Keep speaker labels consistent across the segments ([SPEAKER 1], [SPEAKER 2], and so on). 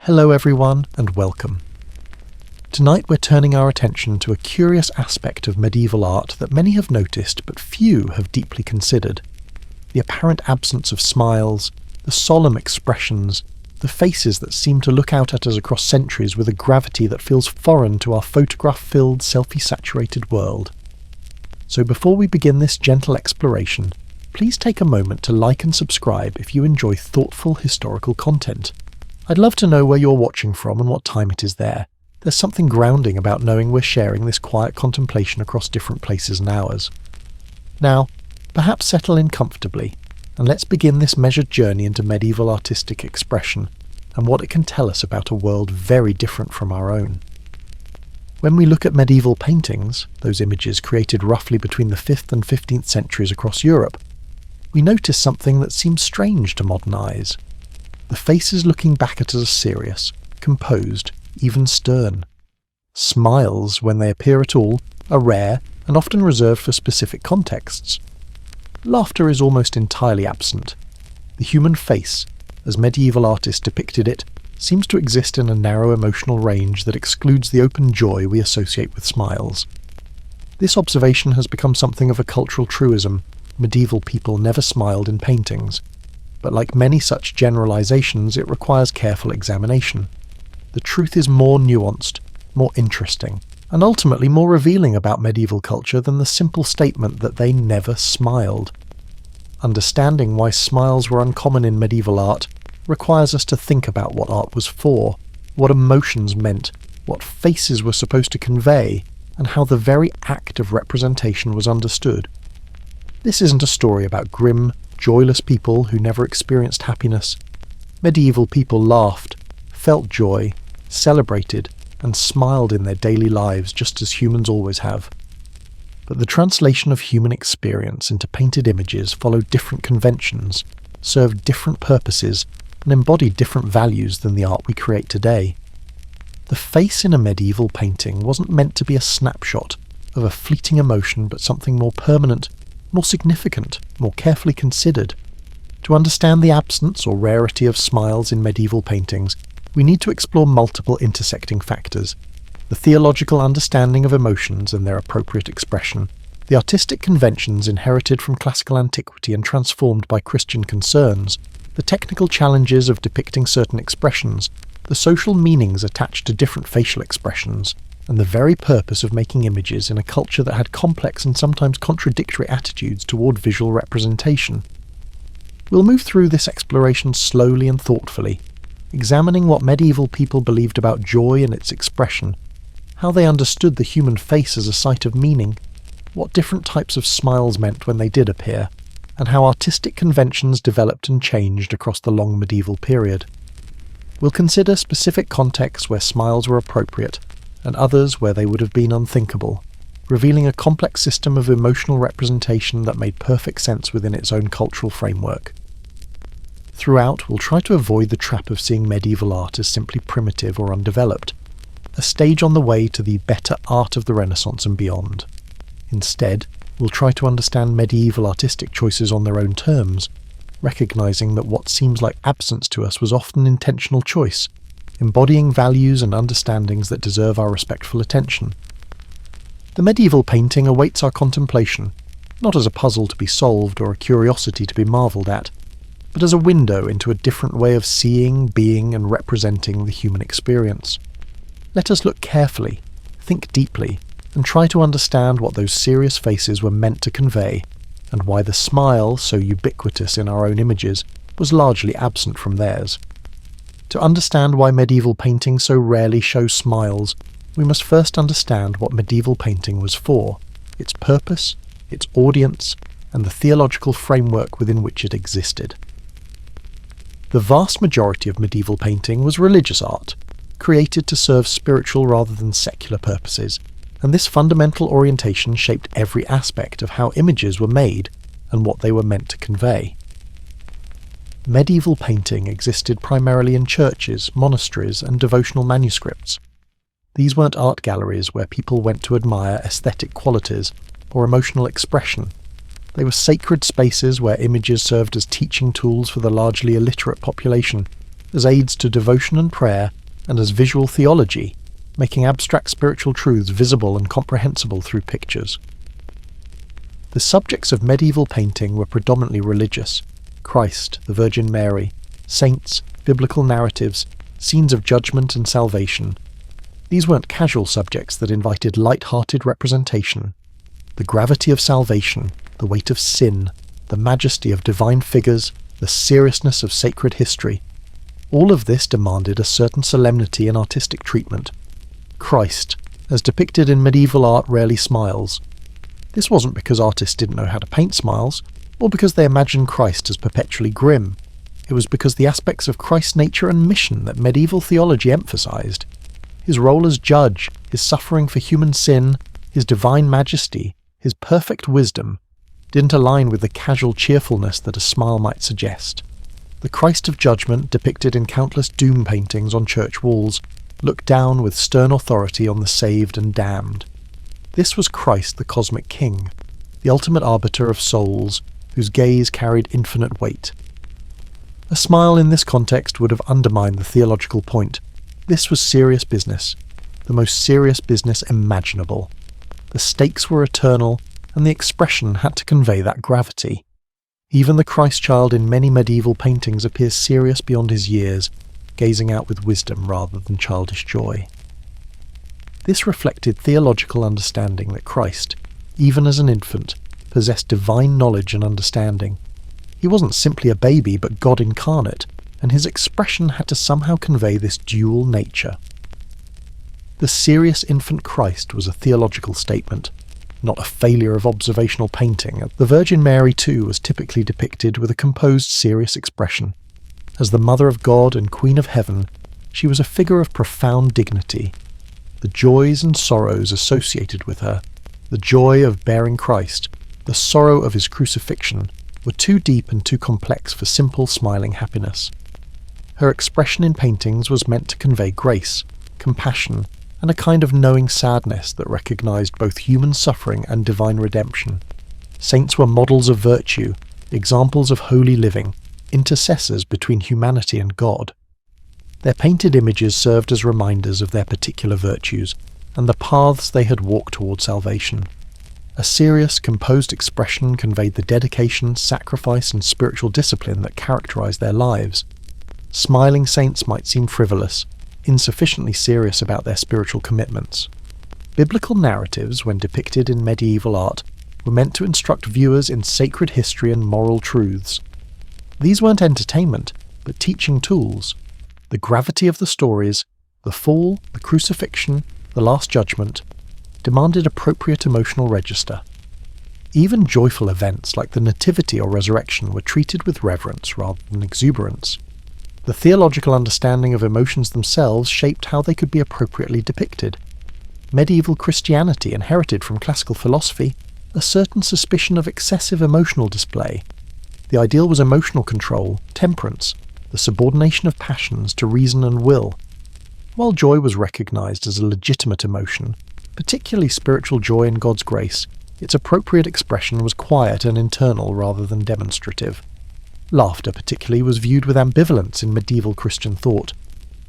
[SPEAKER 1] Hello everyone, and welcome. Tonight we're turning our attention to a curious aspect of medieval art that many have noticed but few have deeply considered. The apparent absence of smiles, the solemn expressions, the faces that seem to look out at us across centuries with a gravity that feels foreign to our photograph-filled, selfie-saturated world. So before we begin this gentle exploration, please take a moment to like and subscribe if you enjoy thoughtful historical content. I'd love to know where you're watching from and what time it is there. There's something grounding about knowing we're sharing this quiet contemplation across different places and hours. Now, perhaps settle in comfortably, and let's begin this measured journey into medieval artistic expression and what it can tell us about a world very different from our own. When we look at medieval paintings, those images created roughly between the 5th and 15th centuries across Europe, we notice something that seems strange to modern eyes. The faces looking back at us are serious, composed, even stern. Smiles, when they appear at all, are rare and often reserved for specific contexts. Laughter is almost entirely absent. The human face, as medieval artists depicted it, seems to exist in a narrow emotional range that excludes the open joy we associate with smiles. This observation has become something of a cultural truism. Medieval people never smiled in paintings. But like many such generalizations, it requires careful examination. The truth is more nuanced, more interesting, and ultimately more revealing about medieval culture than the simple statement that they never smiled. Understanding why smiles were uncommon in medieval art requires us to think about what art was for, what emotions meant, what faces were supposed to convey, and how the very act of representation was understood. This isn't a story about grim, joyless people who never experienced happiness. Medieval people laughed, felt joy, celebrated, and smiled in their daily lives just as humans always have. But the translation of human experience into painted images followed different conventions, served different purposes, and embodied different values than the art we create today. The face in a medieval painting wasn't meant to be a snapshot of a fleeting emotion, but something more permanent, more significant, more carefully considered. To understand the absence or rarity of smiles in medieval paintings, we need to explore multiple intersecting factors: the theological understanding of emotions and their appropriate expression, the artistic conventions inherited from classical antiquity and transformed by Christian concerns, the technical challenges of depicting certain expressions, the social meanings attached to different facial expressions, and the very purpose of making images in a culture that had complex and sometimes contradictory attitudes toward visual representation. We'll move through this exploration slowly and thoughtfully, examining what medieval people believed about joy and its expression, how they understood the human face as a site of meaning, what different types of smiles meant when they did appear, and how artistic conventions developed and changed across the long medieval period. We'll consider specific contexts where smiles were appropriate, and others where they would have been unthinkable, revealing a complex system of emotional representation that made perfect sense within its own cultural framework. Throughout, we'll try to avoid the trap of seeing medieval art as simply primitive or undeveloped, a stage on the way to the better art of the Renaissance and beyond. Instead, we'll try to understand medieval artistic choices on their own terms, recognizing that what seems like absence to us was often intentional choice, embodying values and understandings that deserve our respectful attention. The medieval painting awaits our contemplation, not as a puzzle to be solved or a curiosity to be marvelled at, but as a window into a different way of seeing, being, and representing the human experience. Let us look carefully, think deeply, and try to understand what those serious faces were meant to convey, and why the smile, so ubiquitous in our own images, was largely absent from theirs. To understand why medieval painting so rarely shows smiles, we must first understand what medieval painting was for, its purpose, its audience, and the theological framework within which it existed. The vast majority of medieval painting was religious art, created to serve spiritual rather than secular purposes, and this fundamental orientation shaped every aspect of how images were made and what they were meant to convey. Medieval painting existed primarily in churches, monasteries, and devotional manuscripts. These weren't art galleries where people went to admire aesthetic qualities or emotional expression. They were sacred spaces where images served as teaching tools for the largely illiterate population, as aids to devotion and prayer, and as visual theology, making abstract spiritual truths visible and comprehensible through pictures. The subjects of medieval painting were predominantly religious: Christ, the Virgin Mary, saints, biblical narratives, scenes of judgment and salvation. These weren't casual subjects that invited light-hearted representation. The gravity of salvation, the weight of sin, the majesty of divine figures, the seriousness of sacred history, all of this demanded a certain solemnity and artistic treatment. Christ, as depicted in medieval art, rarely smiles. This wasn't because artists didn't know how to paint smiles, or because they imagined Christ as perpetually grim. It was because the aspects of Christ's nature and mission that medieval theology emphasized, his role as judge, his suffering for human sin, his divine majesty, his perfect wisdom, didn't align with the casual cheerfulness that a smile might suggest. The Christ of judgment, depicted in countless doom paintings on church walls, looked down with stern authority on the saved and damned. This was Christ the cosmic king, the ultimate arbiter of souls, whose gaze carried infinite weight. A smile in this context would have undermined the theological point. This was serious business, the most serious business imaginable. The stakes were eternal, and the expression had to convey that gravity. Even the Christ child in many medieval paintings appears serious beyond his years, gazing out with wisdom rather than childish joy. This reflected theological understanding that Christ, even as an infant, possessed divine knowledge and understanding. He wasn't simply a baby, but God incarnate, and his expression had to somehow convey this dual nature. The serious infant Christ was a theological statement, not a failure of observational painting. The Virgin Mary, too, was typically depicted with a composed, serious expression. As the Mother of God and Queen of Heaven, she was a figure of profound dignity. The joys and sorrows associated with her, the joy of bearing Christ, the sorrow of his crucifixion, were too deep and too complex for simple, smiling happiness. Her expression in paintings was meant to convey grace, compassion, and a kind of knowing sadness that recognized both human suffering and divine redemption. Saints were models of virtue, examples of holy living, intercessors between humanity and God. Their painted images served as reminders of their particular virtues and the paths they had walked toward salvation. A serious, composed expression conveyed the dedication, sacrifice, and spiritual discipline that characterized their lives. Smiling saints might seem frivolous, insufficiently serious about their spiritual commitments. Biblical narratives, when depicted in medieval art, were meant to instruct viewers in sacred history and moral truths. These weren't entertainment, but teaching tools. The gravity of the stories, the fall, the crucifixion, the Last Judgment, demanded appropriate emotional register. Even joyful events like the Nativity or Resurrection were treated with reverence rather than exuberance. The theological understanding of emotions themselves shaped how they could be appropriately depicted. Medieval Christianity inherited from classical philosophy a certain suspicion of excessive emotional display. The ideal was emotional control, temperance, the subordination of passions to reason and will. While joy was recognized as a legitimate emotion, particularly spiritual joy in God's grace, its appropriate expression was quiet and internal rather than demonstrative. Laughter particularly was viewed with ambivalence in medieval Christian thought.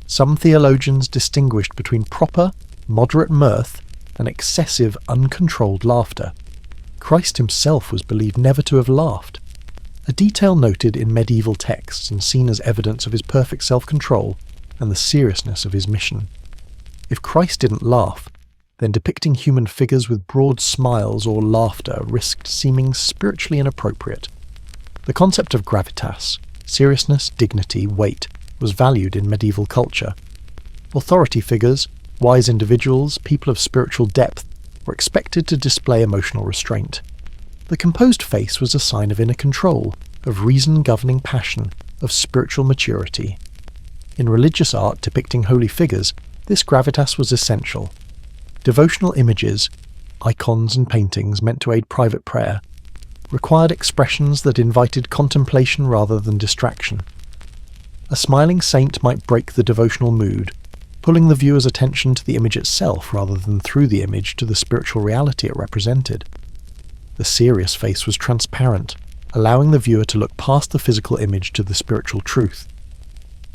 [SPEAKER 1] Some theologians distinguished between proper, moderate mirth and excessive, uncontrolled laughter. Christ himself was believed never to have laughed, a detail noted in medieval texts and seen as evidence of his perfect self-control and the seriousness of his mission. If Christ didn't laugh, then depicting human figures with broad smiles or laughter risked seeming spiritually inappropriate. The concept of gravitas, seriousness, dignity, weight, was valued in medieval culture. Authority figures, wise individuals, people of spiritual depth, were expected to display emotional restraint. The composed face was a sign of inner control, of reason governing passion, of spiritual maturity. In religious art depicting holy figures, this gravitas was essential. Devotional images, icons and paintings meant to aid private prayer, required expressions that invited contemplation rather than distraction. A smiling saint might break the devotional mood, pulling the viewer's attention to the image itself rather than through the image to the spiritual reality it represented. The serious face was transparent, allowing the viewer to look past the physical image to the spiritual truth.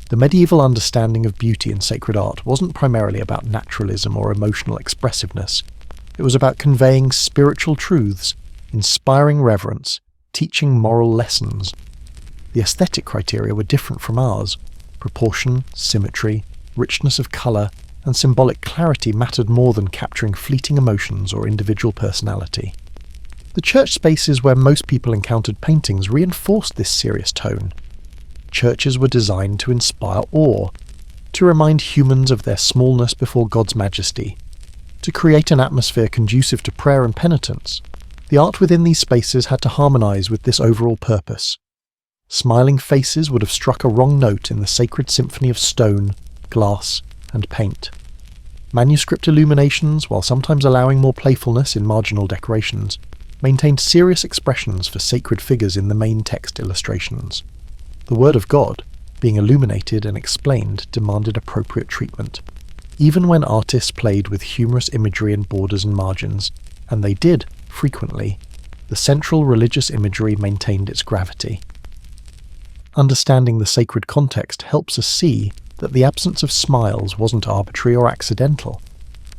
[SPEAKER 1] The medieval understanding of beauty in sacred art wasn't primarily about naturalism or emotional expressiveness. It was about conveying spiritual truths, inspiring reverence, teaching moral lessons. The aesthetic criteria were different from ours. Proportion, symmetry, richness of colour, and symbolic clarity mattered more than capturing fleeting emotions or individual personality. The church spaces where most people encountered paintings reinforced this serious tone. Churches were designed to inspire awe, to remind humans of their smallness before God's majesty, to create an atmosphere conducive to prayer and penitence. The art within these spaces had to harmonise with this overall purpose. Smiling faces would have struck a wrong note in the sacred symphony of stone, glass, and paint. Manuscript illuminations, while sometimes allowing more playfulness in marginal decorations, maintained serious expressions for sacred figures in the main text illustrations. The Word of God, being illuminated and explained, demanded appropriate treatment. Even when artists played with humorous imagery in borders and margins, and they did, frequently, the central religious imagery maintained its gravity. Understanding the sacred context helps us see that the absence of smiles wasn't arbitrary or accidental.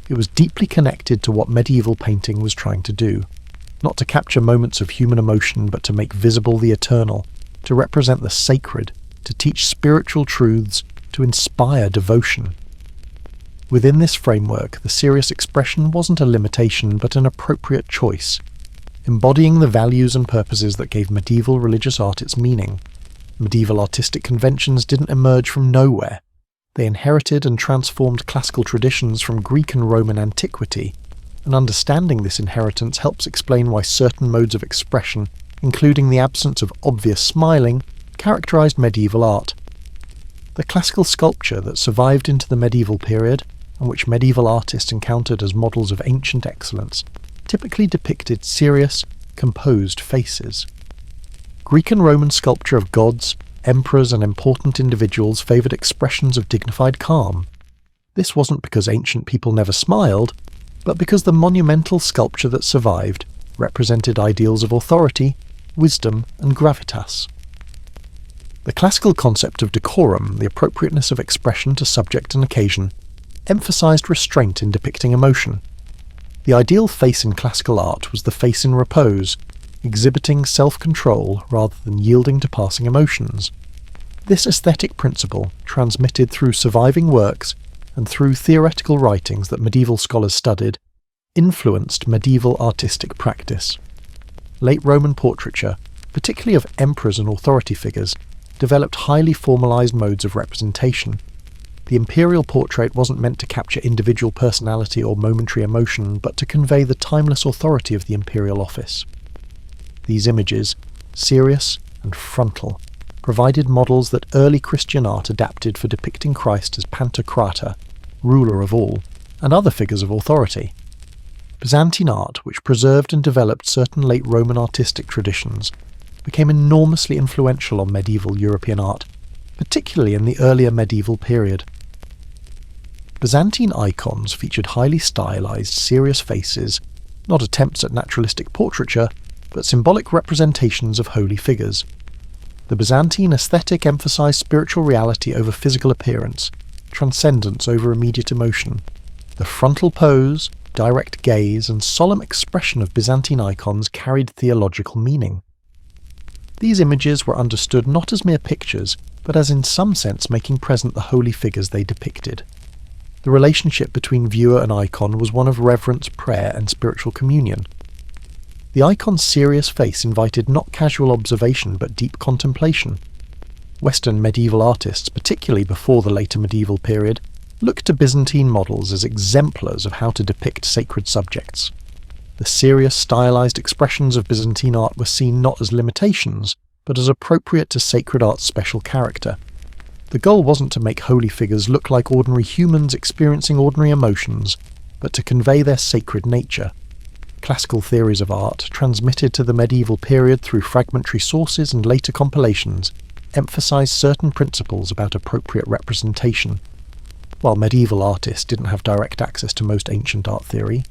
[SPEAKER 1] It was deeply connected to what medieval painting was trying to do, not to capture moments of human emotion but to make visible the eternal, to represent the sacred, to teach spiritual truths, to inspire devotion. Within this framework, the serious expression wasn't a limitation but an appropriate choice, embodying the values and purposes that gave medieval religious art its meaning. Medieval artistic conventions didn't emerge from nowhere. They inherited and transformed classical traditions from Greek and Roman antiquity, and understanding this inheritance helps explain why certain modes of expression, including the absence of obvious smiling, characterized medieval art. The classical sculpture that survived into the medieval period, and which medieval artists encountered as models of ancient excellence, typically depicted serious, composed faces. Greek and Roman sculpture of gods, emperors, and important individuals favoured expressions of dignified calm. This wasn't because ancient people never smiled, but because the monumental sculpture that survived represented ideals of authority, wisdom, and gravitas. The classical concept of decorum, the appropriateness of expression to subject and occasion, emphasised restraint in depicting emotion. The ideal face in classical art was the face in repose, exhibiting self-control rather than yielding to passing emotions. This aesthetic principle, transmitted through surviving works and through theoretical writings that medieval scholars studied, influenced medieval artistic practice. Late Roman portraiture, particularly of emperors and authority figures, developed highly formalised modes of representation. The imperial portrait wasn't meant to capture individual personality or momentary emotion, but to convey the timeless authority of the imperial office. These images, serious and frontal, provided models that early Christian art adapted for depicting Christ as Pantocrator, ruler of all, and other figures of authority. Byzantine art, which preserved and developed certain late Roman artistic traditions, became enormously influential on medieval European art, particularly in the earlier medieval period. Byzantine icons featured highly stylized, serious faces, not attempts at naturalistic portraiture, but symbolic representations of holy figures. The Byzantine aesthetic emphasized spiritual reality over physical appearance, transcendence over immediate emotion. The frontal pose, direct gaze, and solemn expression of Byzantine icons carried theological meaning. These images were understood not as mere pictures, but as in some sense making present the holy figures they depicted. The relationship between viewer and icon was one of reverence, prayer, and spiritual communion. The icon's serious face invited not casual observation but deep contemplation. Western medieval artists, particularly before the later medieval period, looked to Byzantine models as exemplars of how to depict sacred subjects. The serious, stylized expressions of Byzantine art were seen not as limitations, but as appropriate to sacred art's special character. The goal wasn't to make holy figures look like ordinary humans experiencing ordinary emotions, but to convey their sacred nature. Classical theories of art, transmitted to the medieval period through fragmentary sources and later compilations, emphasized certain principles about appropriate representation. While medieval artists didn't have direct access to most ancient art theory,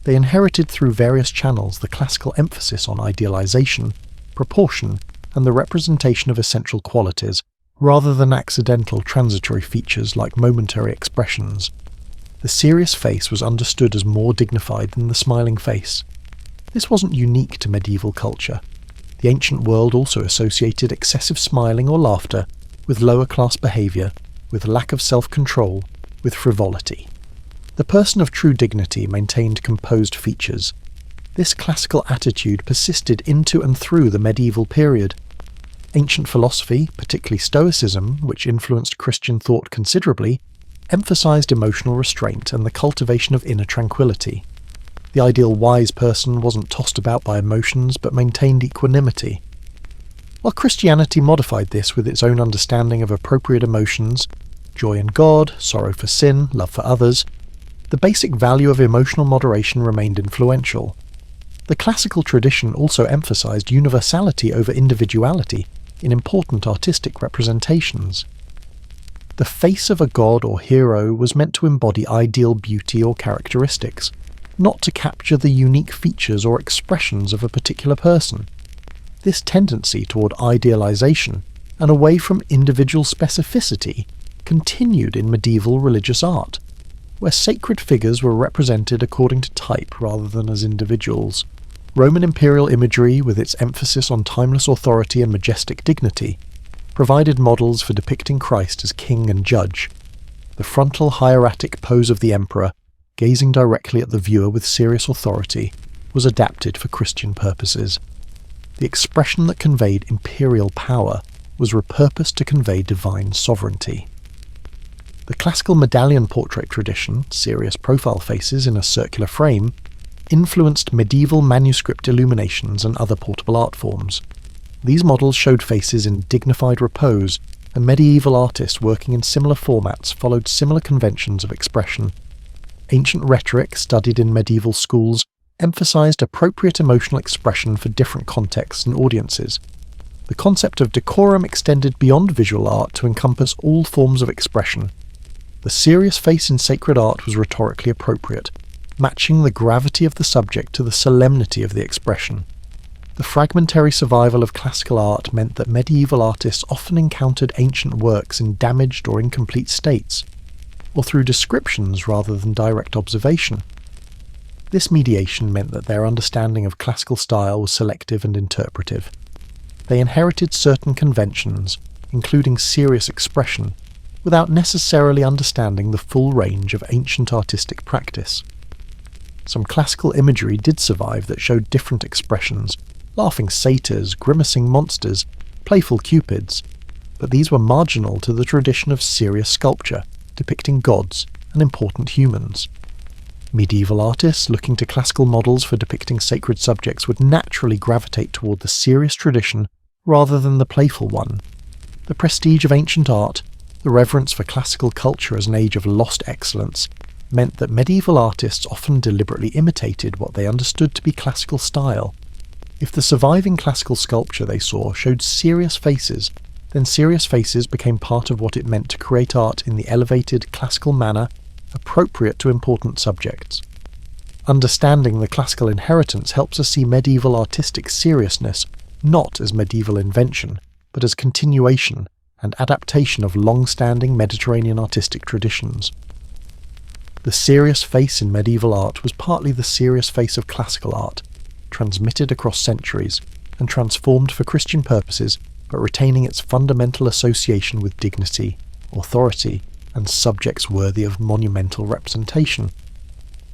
[SPEAKER 1] they inherited through various channels the classical emphasis on idealization, proportion, and the representation of essential qualities, rather than accidental transitory features like momentary expressions. The serious face was understood as more dignified than the smiling face. This wasn't unique to medieval culture. The ancient world also associated excessive smiling or laughter with lower-class behaviour, with lack of self-control, with frivolity. The person of true dignity maintained composed features. This classical attitude persisted into and through the medieval period. Ancient philosophy, particularly Stoicism, which influenced Christian thought considerably, emphasized emotional restraint and the cultivation of inner tranquility. The ideal wise person wasn't tossed about by emotions but maintained equanimity. While Christianity modified this with its own understanding of appropriate emotions, joy in God, sorrow for sin, love for others, the basic value of emotional moderation remained influential. The classical tradition also emphasized universality over individuality in important artistic representations. The face of a god or hero was meant to embody ideal beauty or characteristics, not to capture the unique features or expressions of a particular person. This tendency toward idealization and away from individual specificity continued in medieval religious art, where sacred figures were represented according to type rather than as individuals. Roman imperial imagery, with its emphasis on timeless authority and majestic dignity, provided models for depicting Christ as king and judge. The frontal hieratic pose of the emperor, gazing directly at the viewer with serious authority, was adapted for Christian purposes. The expression that conveyed imperial power was repurposed to convey divine sovereignty. The classical medallion portrait tradition, serious profile faces in a circular frame, influenced medieval manuscript illuminations and other portable art forms. These models showed faces in dignified repose, and medieval artists working in similar formats followed similar conventions of expression. Ancient rhetoric, studied in medieval schools, emphasized appropriate emotional expression for different contexts and audiences. The concept of decorum extended beyond visual art to encompass all forms of expression. The serious face in sacred art was rhetorically appropriate, matching the gravity of the subject to the solemnity of the expression. The fragmentary survival of classical art meant that medieval artists often encountered ancient works in damaged or incomplete states, or through descriptions rather than direct observation. This mediation meant that their understanding of classical style was selective and interpretive. They inherited certain conventions, including serious expression, without necessarily understanding the full range of ancient artistic practice. Some classical imagery did survive that showed different expressions, laughing satyrs, grimacing monsters, playful cupids, but these were marginal to the tradition of serious sculpture, depicting gods and important humans. Medieval artists looking to classical models for depicting sacred subjects would naturally gravitate toward the serious tradition rather than the playful one. The prestige of ancient art, the reverence for classical culture as an age of lost excellence, meant that medieval artists often deliberately imitated what they understood to be classical style. If the surviving classical sculpture they saw showed serious faces, then serious faces became part of what it meant to create art in the elevated classical manner appropriate to important subjects. Understanding the classical inheritance helps us see medieval artistic seriousness not as medieval invention, but as continuation and adaptation of long-standing Mediterranean artistic traditions. The serious face in medieval art was partly the serious face of classical art, transmitted across centuries and transformed for Christian purposes, but retaining its fundamental association with dignity, authority, and subjects worthy of monumental representation.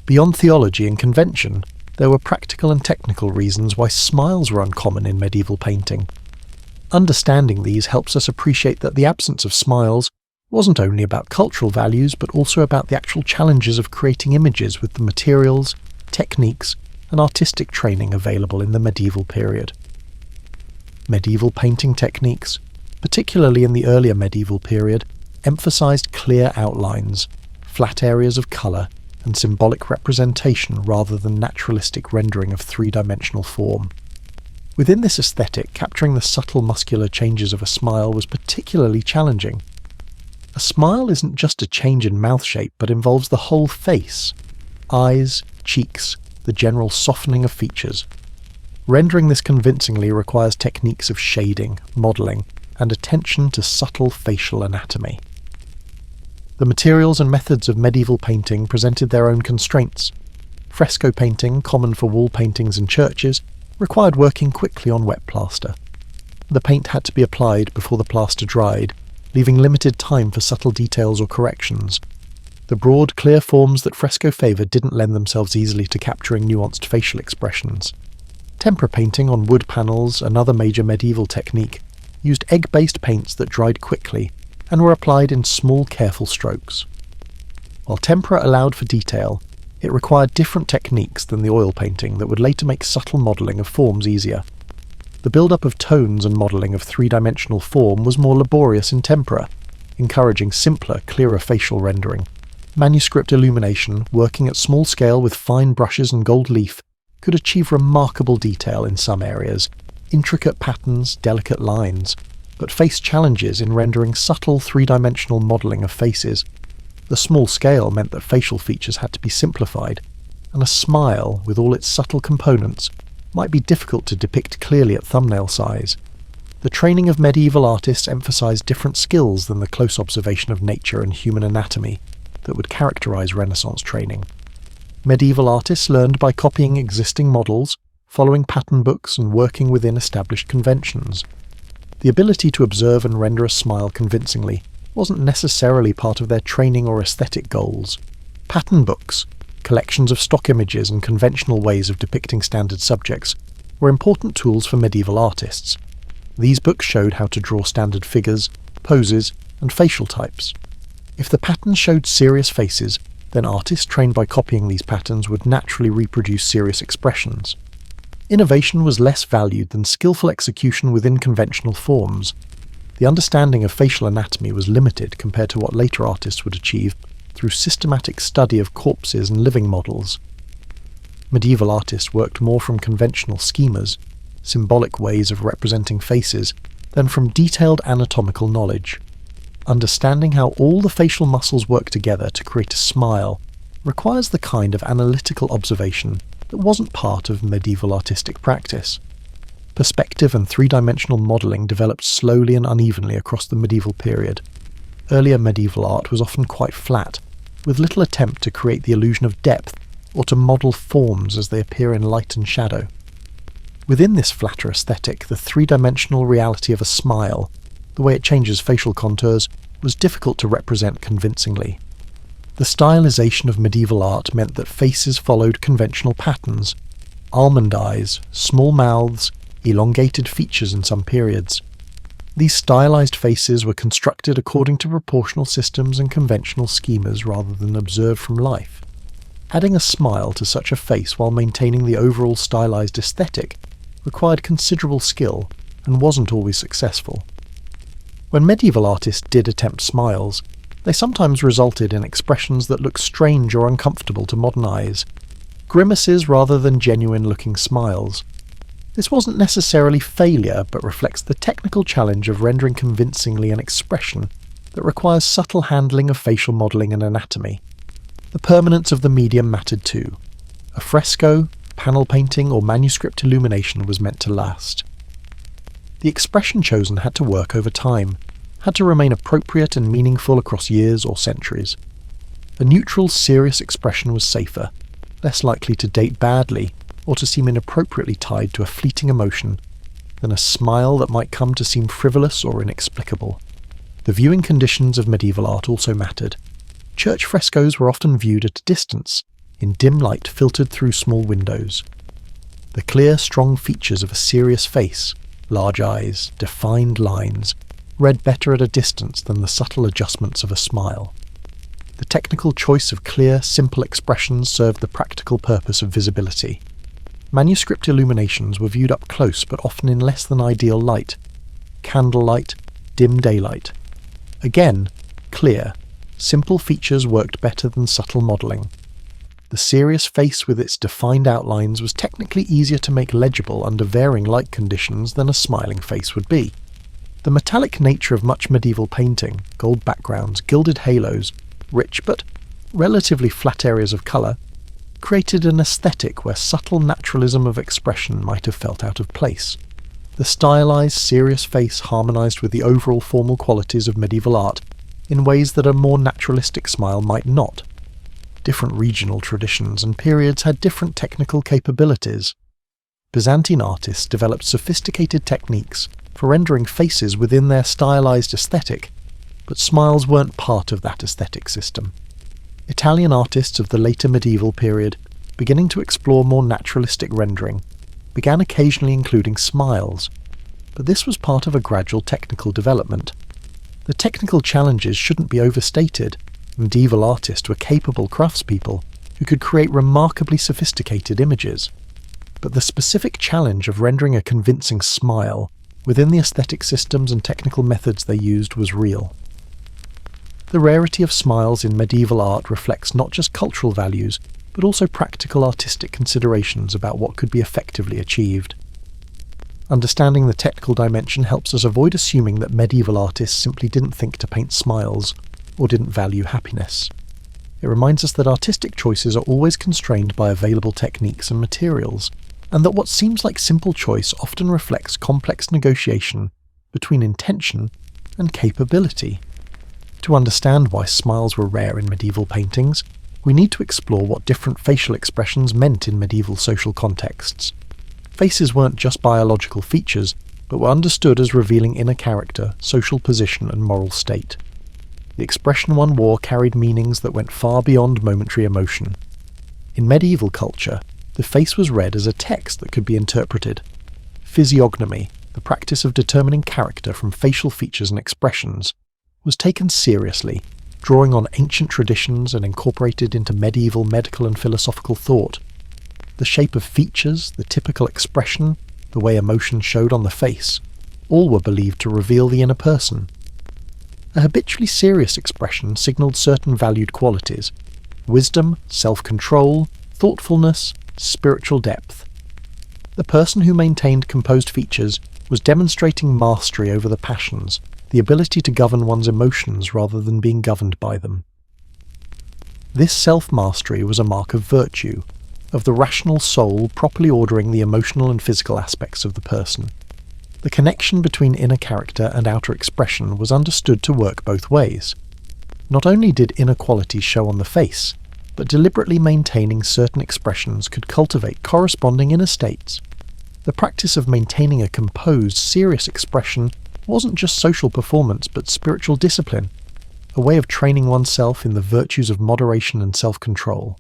[SPEAKER 1] Beyond theology and convention, there were practical and technical reasons why smiles were uncommon in medieval painting. Understanding these helps us appreciate that the absence of smiles wasn't only about cultural values, but also about the actual challenges of creating images with the materials, techniques, and artistic training available in the medieval period. Medieval painting techniques, particularly in the earlier medieval period, emphasized clear outlines, flat areas of colour, and symbolic representation rather than naturalistic rendering of three-dimensional form. Within this aesthetic, capturing the subtle muscular changes of a smile was particularly challenging. A smile isn't just a change in mouth shape, but involves the whole face, eyes, cheeks, the general softening of features. Rendering this convincingly requires techniques of shading, modelling, and attention to subtle facial anatomy. The materials and methods of medieval painting presented their own constraints. Fresco painting, common for wall paintings in churches, required working quickly on wet plaster. The paint had to be applied before the plaster dried, leaving limited time for subtle details or corrections. The broad, clear forms that fresco favoured didn't lend themselves easily to capturing nuanced facial expressions. Tempera painting on wood panels, another major medieval technique, used egg-based paints that dried quickly and were applied in small, careful strokes. While tempera allowed for detail, it required different techniques than the oil painting that would later make subtle modelling of forms easier. The build-up of tones and modelling of three-dimensional form was more laborious in tempera, encouraging simpler, clearer facial rendering. Manuscript illumination, working at small scale with fine brushes and gold leaf, could achieve remarkable detail in some areas, intricate patterns, delicate lines, but faced challenges in rendering subtle three-dimensional modelling of faces. The small scale meant that facial features had to be simplified, and a smile, with all its subtle components, might be difficult to depict clearly at thumbnail size. The training of medieval artists emphasised different skills than the close observation of nature and human anatomy that would characterise Renaissance training. Medieval artists learned by copying existing models, following pattern books and working within established conventions. The ability to observe and render a smile convincingly wasn't necessarily part of their training or aesthetic goals. Pattern books, collections of stock images and conventional ways of depicting standard subjects, were important tools for medieval artists. These books showed how to draw standard figures, poses, and facial types. If the patterns showed serious faces, then artists trained by copying these patterns would naturally reproduce serious expressions. Innovation was less valued than skillful execution within conventional forms. The understanding of facial anatomy was limited compared to what later artists would achieve through systematic study of corpses and living models. Medieval artists worked more from conventional schemas, symbolic ways of representing faces, than from detailed anatomical knowledge. Understanding how all the facial muscles work together to create a smile requires the kind of analytical observation that wasn't part of medieval artistic practice. Perspective and three-dimensional modelling developed slowly and unevenly across the medieval period. Earlier medieval art was often quite flat, with little attempt to create the illusion of depth or to model forms as they appear in light and shadow. Within this flatter aesthetic, the three-dimensional reality of a smile, the way it changes facial contours, was difficult to represent convincingly. The stylization of medieval art meant that faces followed conventional patterns: almond eyes, small mouths, elongated features in some periods. These stylized faces were constructed according to proportional systems and conventional schemas rather than observed from life. Adding a smile to such a face while maintaining the overall stylized aesthetic required considerable skill and wasn't always successful. When medieval artists did attempt smiles, they sometimes resulted in expressions that looked strange or uncomfortable to modern eyes, grimaces rather than genuine-looking smiles. This wasn't necessarily failure, but reflects the technical challenge of rendering convincingly an expression that requires subtle handling of facial modelling and anatomy. The permanence of the medium mattered too. A fresco, panel painting, or manuscript illumination was meant to last. The expression chosen had to work over time, had to remain appropriate and meaningful across years or centuries. A neutral, serious expression was safer, less likely to date badly or to seem inappropriately tied to a fleeting emotion than a smile that might come to seem frivolous or inexplicable. The viewing conditions of medieval art also mattered. Church frescoes were often viewed at a distance, in dim light filtered through small windows. The clear, strong features of a serious face, large eyes, defined lines, read better at a distance than the subtle adjustments of a smile. The technical choice of clear, simple expressions served the practical purpose of visibility. Manuscript illuminations were viewed up close but often in less than ideal light. Candlelight, dim daylight. Again, clear, simple features worked better than subtle modelling. The serious face with its defined outlines was technically easier to make legible under varying light conditions than a smiling face would be. The metallic nature of much medieval painting, gold backgrounds, gilded halos, rich but relatively flat areas of colour, created an aesthetic where subtle naturalism of expression might have felt out of place. The The stylized, serious face harmonized with the overall formal qualities of medieval art in ways that a more naturalistic smile might not. Different regional traditions and periods had different technical capabilities. Byzantine artists developed sophisticated techniques for rendering faces within their stylized aesthetic, but smiles weren't part of that aesthetic system. Italian artists of the later medieval period, beginning to explore more naturalistic rendering, began occasionally including smiles, but this was part of a gradual technical development. The technical challenges shouldn't be overstated. Medieval artists were capable craftspeople who could create remarkably sophisticated images, but the specific challenge of rendering a convincing smile within the aesthetic systems and technical methods they used was real. The rarity of smiles in medieval art reflects not just cultural values, but also practical artistic considerations about what could be effectively achieved. Understanding the technical dimension helps us avoid assuming that medieval artists simply didn't think to paint smiles, or didn't value happiness. It reminds us that artistic choices are always constrained by available techniques and materials, and that what seems like simple choice often reflects complex negotiation between intention and capability. To understand why smiles were rare in medieval paintings, we need to explore what different facial expressions meant in medieval social contexts. Faces weren't just biological features, but were understood as revealing inner character, social position, and moral state. The expression one wore carried meanings that went far beyond momentary emotion. In medieval culture, the face was read as a text that could be interpreted. Physiognomy, the practice of determining character from facial features and expressions, was taken seriously, drawing on ancient traditions and incorporated into medieval medical and philosophical thought. The shape of features, the typical expression, the way emotion showed on the face, all were believed to reveal the inner person. A habitually serious expression signalled certain valued qualities: wisdom, self-control, thoughtfulness, spiritual depth. The person who maintained composed features was demonstrating mastery over the passions, the ability to govern one's emotions rather than being governed by them. This self-mastery was a mark of virtue, of the rational soul properly ordering the emotional and physical aspects of the person. The connection between inner character and outer expression was understood to work both ways. Not only did inner qualities show on the face, but deliberately maintaining certain expressions could cultivate corresponding inner states. The practice of maintaining a composed, serious expression wasn't just social performance but spiritual discipline, a way of training oneself in the virtues of moderation and self-control.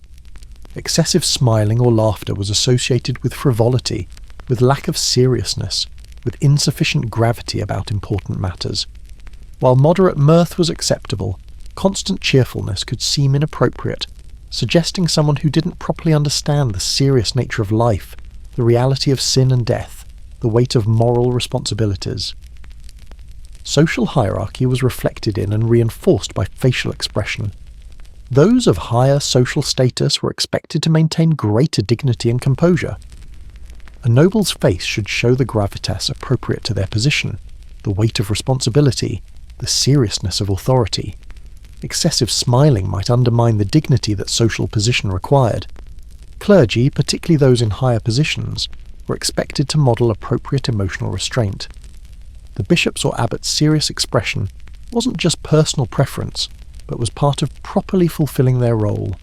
[SPEAKER 1] Excessive smiling or laughter was associated with frivolity, with lack of seriousness, with insufficient gravity about important matters. While moderate mirth was acceptable, constant cheerfulness could seem inappropriate, suggesting someone who didn't properly understand the serious nature of life, the reality of sin and death, the weight of moral responsibilities. Social hierarchy was reflected in and reinforced by facial expression. Those of higher social status were expected to maintain greater dignity and composure. A noble's face should show the gravitas appropriate to their position, the weight of responsibility, the seriousness of authority. Excessive smiling might undermine the dignity that social position required. Clergy, particularly those in higher positions, were expected to model appropriate emotional restraint. The bishop's or abbot's serious expression wasn't just personal preference, but was part of properly fulfilling their role.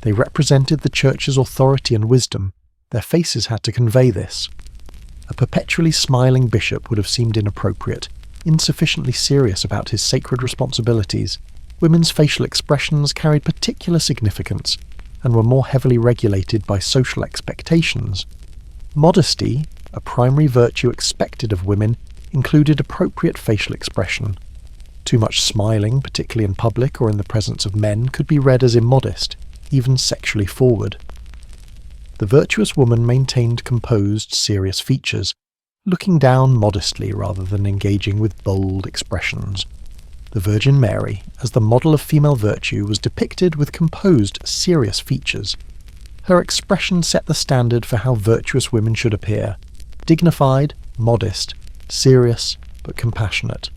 [SPEAKER 1] They represented the church's authority and wisdom. Their faces had to convey this. A perpetually smiling bishop would have seemed inappropriate, insufficiently serious about his sacred responsibilities. Women's facial expressions carried particular significance and were more heavily regulated by social expectations. Modesty, a primary virtue expected of women, included appropriate facial expression. Too much smiling, particularly in public or in the presence of men, could be read as immodest, even sexually forward. The virtuous woman maintained composed, serious features, looking down modestly rather than engaging with bold expressions. The Virgin Mary, as the model of female virtue, was depicted with composed, serious features. Her expression set the standard for how virtuous women should appear: dignified, modest, serious, but compassionate.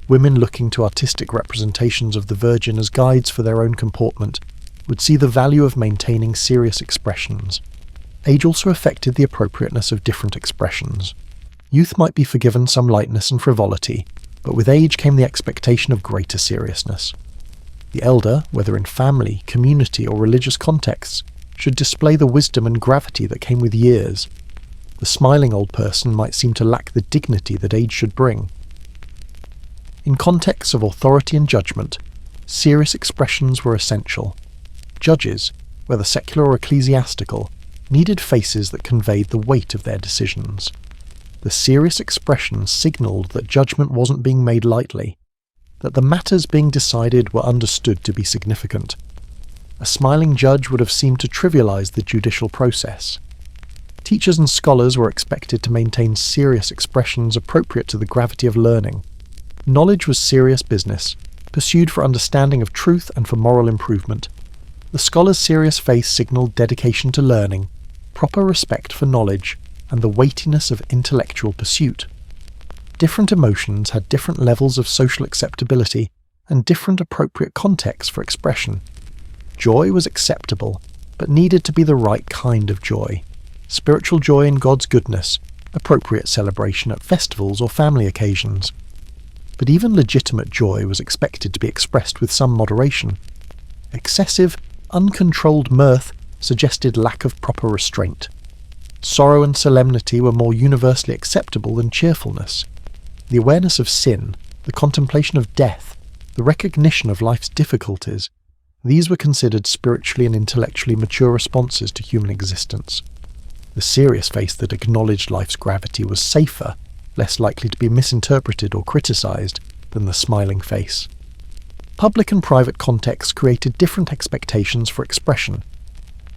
[SPEAKER 1] Women looking to artistic representations of the Virgin as guides for their own comportment would see the value of maintaining serious expressions. Age also affected the appropriateness of different expressions. Youth might be forgiven some lightness and frivolity, but with age came the expectation of greater seriousness. The elder, whether in family, community, or religious contexts, should display the wisdom and gravity that came with years. The smiling old person might seem to lack the dignity that age should bring. In contexts of authority and judgment, serious expressions were essential. Judges, whether secular or ecclesiastical, needed faces that conveyed the weight of their decisions. The serious expression signalled that judgment wasn't being made lightly, that the matters being decided were understood to be significant. A smiling judge would have seemed to trivialise the judicial process. Teachers and scholars were expected to maintain serious expressions appropriate to the gravity of learning. Knowledge was serious business, pursued for understanding of truth and for moral improvement. The scholar's serious face signalled dedication to learning, proper respect for knowledge, and the weightiness of intellectual pursuit. Different emotions had different levels of social acceptability and different appropriate contexts for expression. Joy was acceptable, but needed to be the right kind of joy. Spiritual joy in God's goodness, appropriate celebration at festivals or family occasions. But even legitimate joy was expected to be expressed with some moderation. Excessive, uncontrolled mirth suggested lack of proper restraint. Sorrow and solemnity were more universally acceptable than cheerfulness. The awareness of sin, the contemplation of death, the recognition of life's difficulties, these were considered spiritually and intellectually mature responses to human existence. The serious face that acknowledged life's gravity was safer, less likely to be misinterpreted or criticised, than the smiling face. Public and private contexts created different expectations for expression.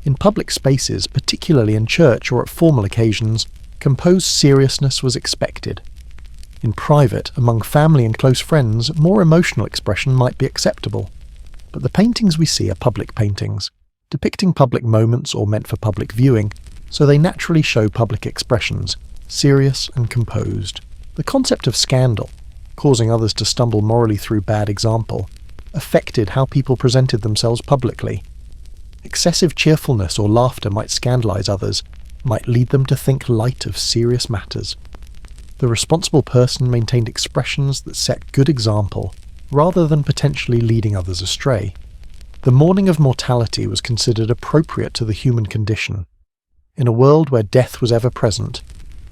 [SPEAKER 1] In public spaces, particularly in church or at formal occasions, composed seriousness was expected. In private, among family and close friends, more emotional expression might be acceptable. But the paintings we see are public paintings, depicting public moments or meant for public viewing, so they naturally show public expressions, serious and composed. The concept of scandal, causing others to stumble morally through bad example, affected how people presented themselves publicly. Excessive cheerfulness or laughter might scandalize others, might lead them to think light of serious matters. The responsible person maintained expressions that set good example, rather than potentially leading others astray. The mourning of mortality was considered appropriate to the human condition. In a world where death was ever present,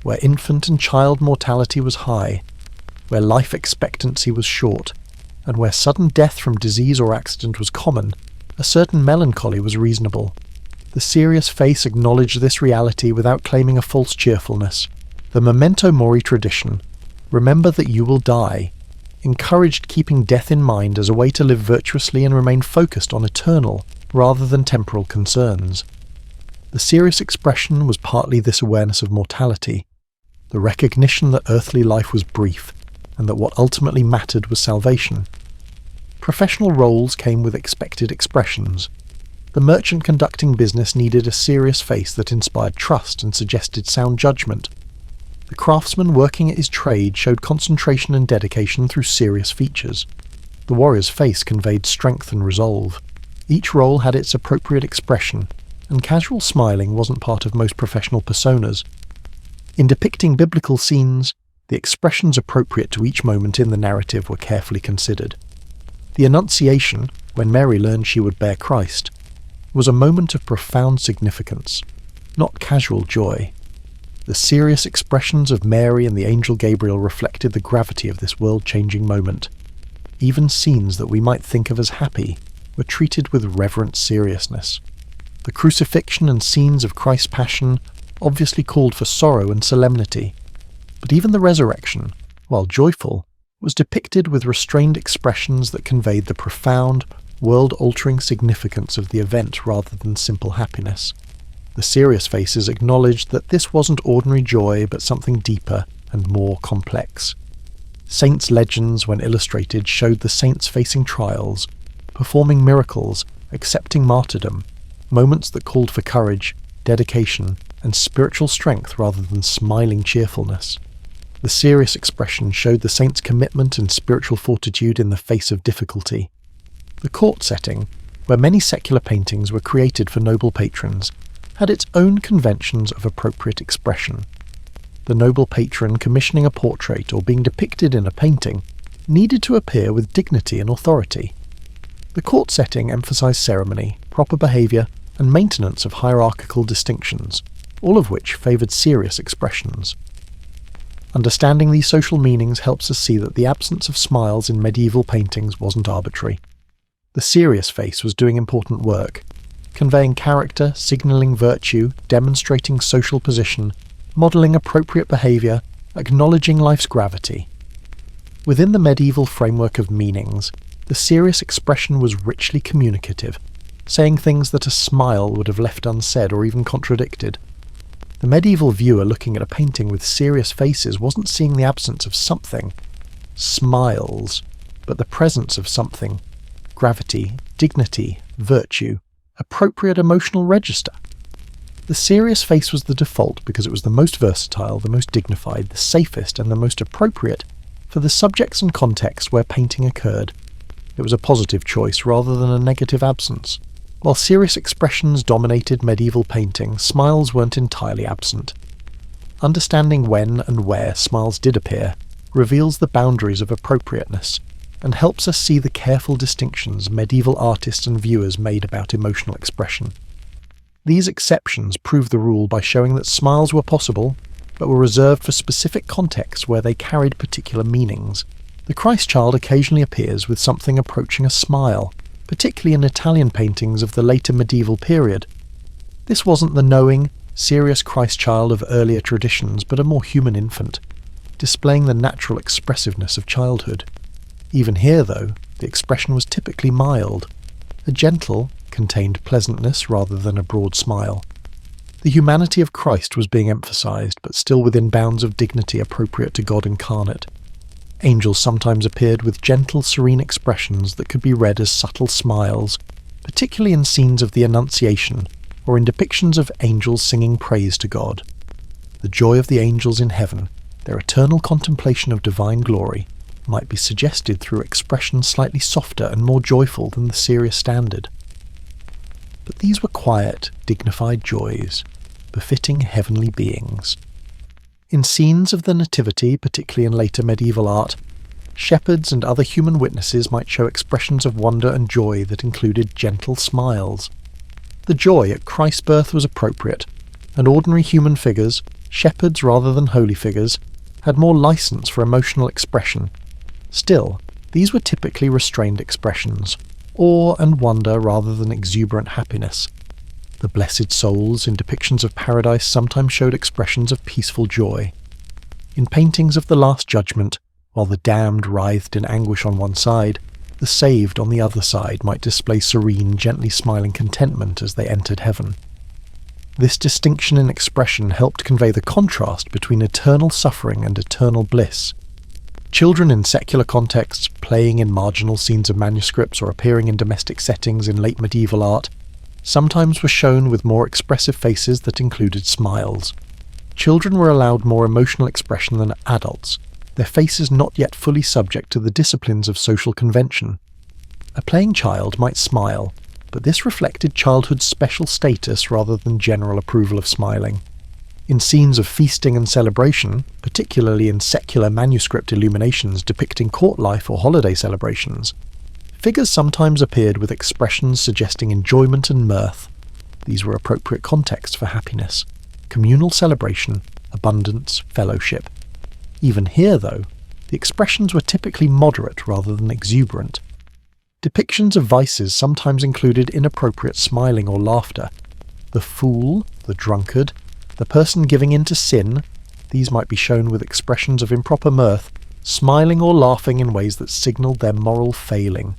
[SPEAKER 1] where infant and child mortality was high, where life expectancy was short, and where sudden death from disease or accident was common, a certain melancholy was reasonable. The serious face acknowledged this reality without claiming a false cheerfulness. The memento mori tradition, remember that you will die, encouraged keeping death in mind as a way to live virtuously and remain focused on eternal, rather than temporal concerns. The serious expression was partly this awareness of mortality, the recognition that earthly life was brief, and that what ultimately mattered was salvation. Professional roles came with expected expressions. The merchant conducting business needed a serious face that inspired trust and suggested sound judgment. The craftsman working at his trade showed concentration and dedication through serious features. The warrior's face conveyed strength and resolve. Each role had its appropriate expression, and casual smiling wasn't part of most professional personas. In depicting biblical scenes, the expressions appropriate to each moment in the narrative were carefully considered. The Annunciation, when Mary learned she would bear Christ, was a moment of profound significance, not casual joy. The serious expressions of Mary and the angel Gabriel reflected the gravity of this world-changing moment. Even scenes that we might think of as happy were treated with reverent seriousness. The crucifixion and scenes of Christ's passion obviously called for sorrow and solemnity, but even the resurrection, while joyful, was depicted with restrained expressions that conveyed the profound, world-altering significance of the event rather than simple happiness. The serious faces acknowledged that this wasn't ordinary joy but something deeper and more complex. Saints' legends, when illustrated, showed the saints facing trials, performing miracles, accepting martyrdom, moments that called for courage, dedication, and spiritual strength rather than smiling cheerfulness. The serious expression showed the saints' commitment and spiritual fortitude in the face of difficulty. The court setting, where many secular paintings were created for noble patrons, had its own conventions of appropriate expression. the noble patron commissioning a portrait or being depicted in a painting, needed to appear with dignity and authority. The court setting emphasised ceremony, proper behaviour, and maintenance of hierarchical distinctions, all of which favoured serious expressions. Understanding these social meanings helps us see that the absence of smiles in medieval paintings wasn't arbitrary. The serious face was doing important work, conveying character, signalling virtue, demonstrating social position, modelling appropriate behaviour, acknowledging life's gravity. Within the medieval framework of meanings, the serious expression was richly communicative, saying things that a smile would have left unsaid or even contradicted. The medieval viewer looking at a painting with serious faces wasn't seeing the absence of something, smiles, but the presence of something, gravity, dignity, virtue, appropriate emotional register. The serious face was the default because it was the most versatile, the most dignified, the safest, and the most appropriate for the subjects and contexts where painting occurred. It was a positive choice rather than a negative absence. While serious expressions dominated medieval painting, smiles weren't entirely absent. Understanding when and where smiles did appear reveals the boundaries of appropriateness and helps us see the careful distinctions medieval artists and viewers made about emotional expression. These exceptions prove the rule by showing that smiles were possible, but were reserved for specific contexts where they carried particular meanings. The Christ child occasionally appears with something approaching a smile, particularly in Italian paintings of the later medieval period. This wasn't the knowing, serious Christ child of earlier traditions, but a more human infant, displaying the natural expressiveness of childhood. Even here, though, the expression was typically mild. A gentle, contained pleasantness rather than a broad smile. The humanity of Christ was being emphasized, but still within bounds of dignity appropriate to God incarnate. Angels sometimes appeared with gentle, serene expressions that could be read as subtle smiles, particularly in scenes of the Annunciation or in depictions of angels singing praise to God. The joy of the angels in heaven, their eternal contemplation of divine glory, might be suggested through expressions slightly softer and more joyful than the serious standard. But these were quiet, dignified joys, befitting heavenly beings. In scenes of the Nativity, particularly in later medieval art, shepherds and other human witnesses might show expressions of wonder and joy that included gentle smiles. The joy at Christ's birth was appropriate, and ordinary human figures, shepherds rather than holy figures, had more license for emotional expression. Still, these were typically restrained expressions, awe and wonder rather than exuberant happiness. The blessed souls in depictions of paradise sometimes showed expressions of peaceful joy. In paintings of the Last Judgment, while the damned writhed in anguish on one side, the saved on the other side might display serene, gently smiling contentment as they entered heaven. This distinction in expression helped convey the contrast between eternal suffering and eternal bliss. Children in secular contexts, playing in marginal scenes of manuscripts or appearing in domestic settings in late medieval art, sometimes were shown with more expressive faces that included smiles. Children were allowed more emotional expression than adults, their faces not yet fully subject to the disciplines of social convention. A playing child might smile, but this reflected childhood's special status rather than general approval of smiling. In scenes of feasting and celebration, particularly in secular manuscript illuminations depicting court life or holiday celebrations, figures sometimes appeared with expressions suggesting enjoyment and mirth. These were appropriate contexts for happiness, communal celebration, abundance, fellowship. Even here, though, the expressions were typically moderate rather than exuberant. Depictions of vices sometimes included inappropriate smiling or laughter. The fool, the drunkard, the person giving in to sin, these might be shown with expressions of improper mirth, smiling or laughing in ways that signalled their moral failing.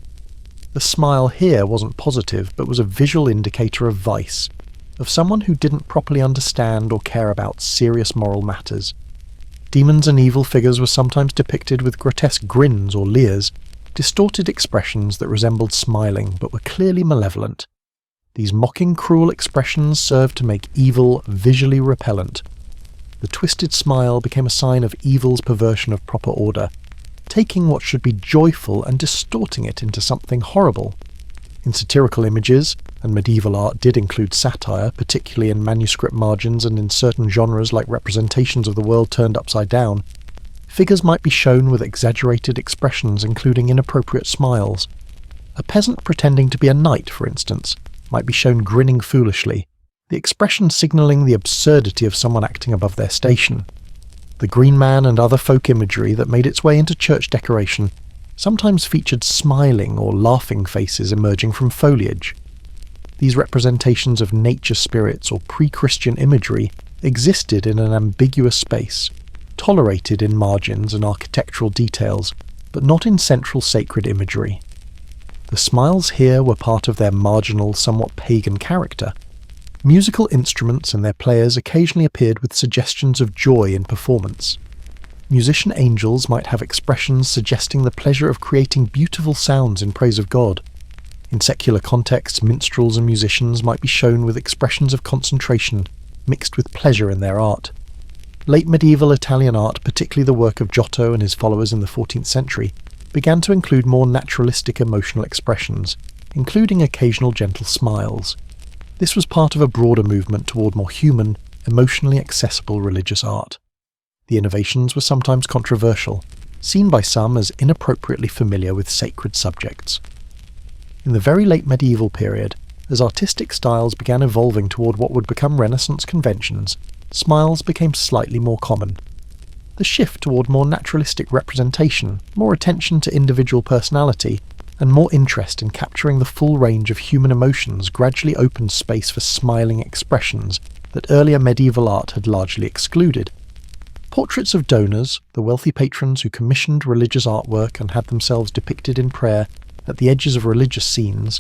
[SPEAKER 1] The smile here wasn't positive, but was a visual indicator of vice, of someone who didn't properly understand or care about serious moral matters. Demons and evil figures were sometimes depicted with grotesque grins or leers, distorted expressions that resembled smiling but were clearly malevolent. These mocking, cruel expressions served to make evil visually repellent. The twisted smile became a sign of evil's perversion of proper order, taking what should be joyful and distorting it into something horrible. In satirical images, and medieval art did include satire, particularly in manuscript margins and in certain genres like representations of the world turned upside down, figures might be shown with exaggerated expressions including inappropriate smiles. A peasant pretending to be a knight, for instance, might be shown grinning foolishly, the expression signalling the absurdity of someone acting above their station. The green man and other folk imagery that made its way into church decoration sometimes featured smiling or laughing faces emerging from foliage. These representations of nature spirits or pre-Christian imagery existed in an ambiguous space, tolerated in margins and architectural details, but not in central sacred imagery. The smiles here were part of their marginal, somewhat pagan character. Musical instruments and their players occasionally appeared with suggestions of joy in performance. Musician angels might have expressions suggesting the pleasure of creating beautiful sounds in praise of God. In secular contexts, minstrels and musicians might be shown with expressions of concentration mixed with pleasure in their art. Late medieval Italian art, particularly the work of Giotto and his followers in the 14th century, began to include more naturalistic emotional expressions, including occasional gentle smiles. This was part of a broader movement toward more human, emotionally accessible religious art. The innovations were sometimes controversial, seen by some as inappropriately familiar with sacred subjects. In the very late medieval period, as artistic styles began evolving toward what would become Renaissance conventions, smiles became slightly more common. The shift toward more naturalistic representation, more attention to individual personality, and more interest in capturing the full range of human emotions gradually opened space for smiling expressions that earlier medieval art had largely excluded. Portraits of donors, the wealthy patrons who commissioned religious artwork and had themselves depicted in prayer at the edges of religious scenes,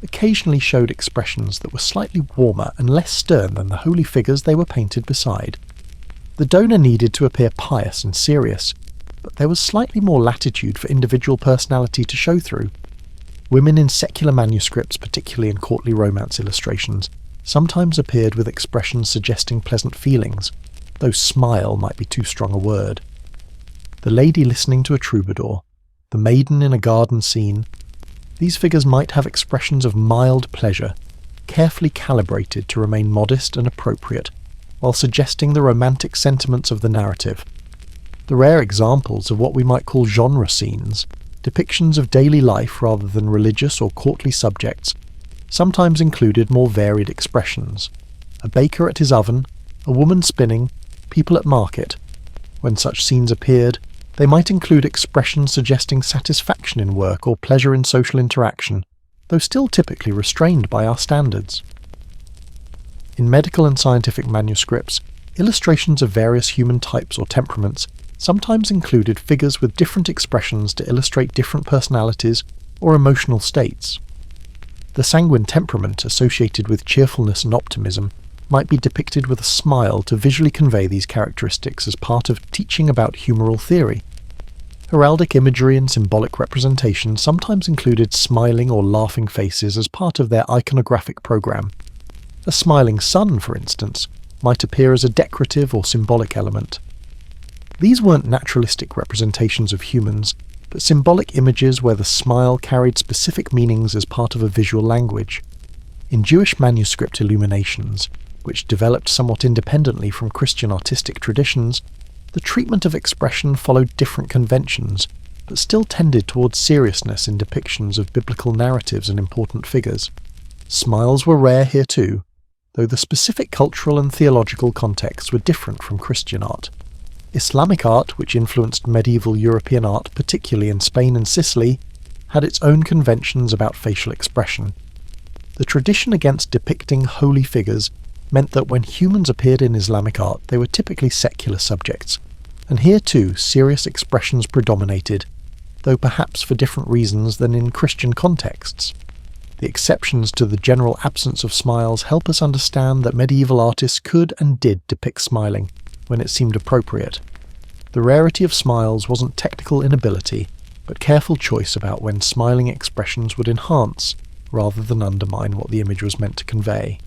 [SPEAKER 1] occasionally showed expressions that were slightly warmer and less stern than the holy figures they were painted beside. The donor needed to appear pious and serious, but there was slightly more latitude for individual personality to show through. Women in secular manuscripts, particularly in courtly romance illustrations, sometimes appeared with expressions suggesting pleasant feelings, though smile might be too strong a word. The lady listening to a troubadour, the maiden in a garden scene, these figures might have expressions of mild pleasure, carefully calibrated to remain modest and appropriate, while suggesting the romantic sentiments of the narrative. The rare examples of what we might call genre scenes, depictions of daily life rather than religious or courtly subjects, sometimes included more varied expressions. A baker at his oven, a woman spinning, people at market. When such scenes appeared, they might include expressions suggesting satisfaction in work or pleasure in social interaction, though still typically restrained by our standards. In medical and scientific manuscripts, illustrations of various human types or temperaments sometimes included figures with different expressions to illustrate different personalities or emotional states. The sanguine temperament associated with cheerfulness and optimism might be depicted with a smile to visually convey these characteristics as part of teaching about humoral theory. Heraldic imagery and symbolic representation sometimes included smiling or laughing faces as part of their iconographic program. A smiling sun, for instance, might appear as a decorative or symbolic element. These weren't naturalistic representations of humans, but symbolic images where the smile carried specific meanings as part of a visual language. In Jewish manuscript illuminations, which developed somewhat independently from Christian artistic traditions, the treatment of expression followed different conventions, but still tended towards seriousness in depictions of biblical narratives and important figures. Smiles were rare here too, though the specific cultural and theological contexts were different from Christian art. Islamic art, which influenced medieval European art, particularly in Spain and Sicily, had its own conventions about facial expression. The tradition against depicting holy figures meant that when humans appeared in Islamic art, they were typically secular subjects, and here too serious expressions predominated, though perhaps for different reasons than in Christian contexts. The exceptions to the general absence of smiles help us understand that medieval artists could and did depict smiling when it seemed appropriate. The rarity of smiles wasn't technical inability, but careful choice about when smiling expressions would enhance rather than undermine what the image was meant to convey.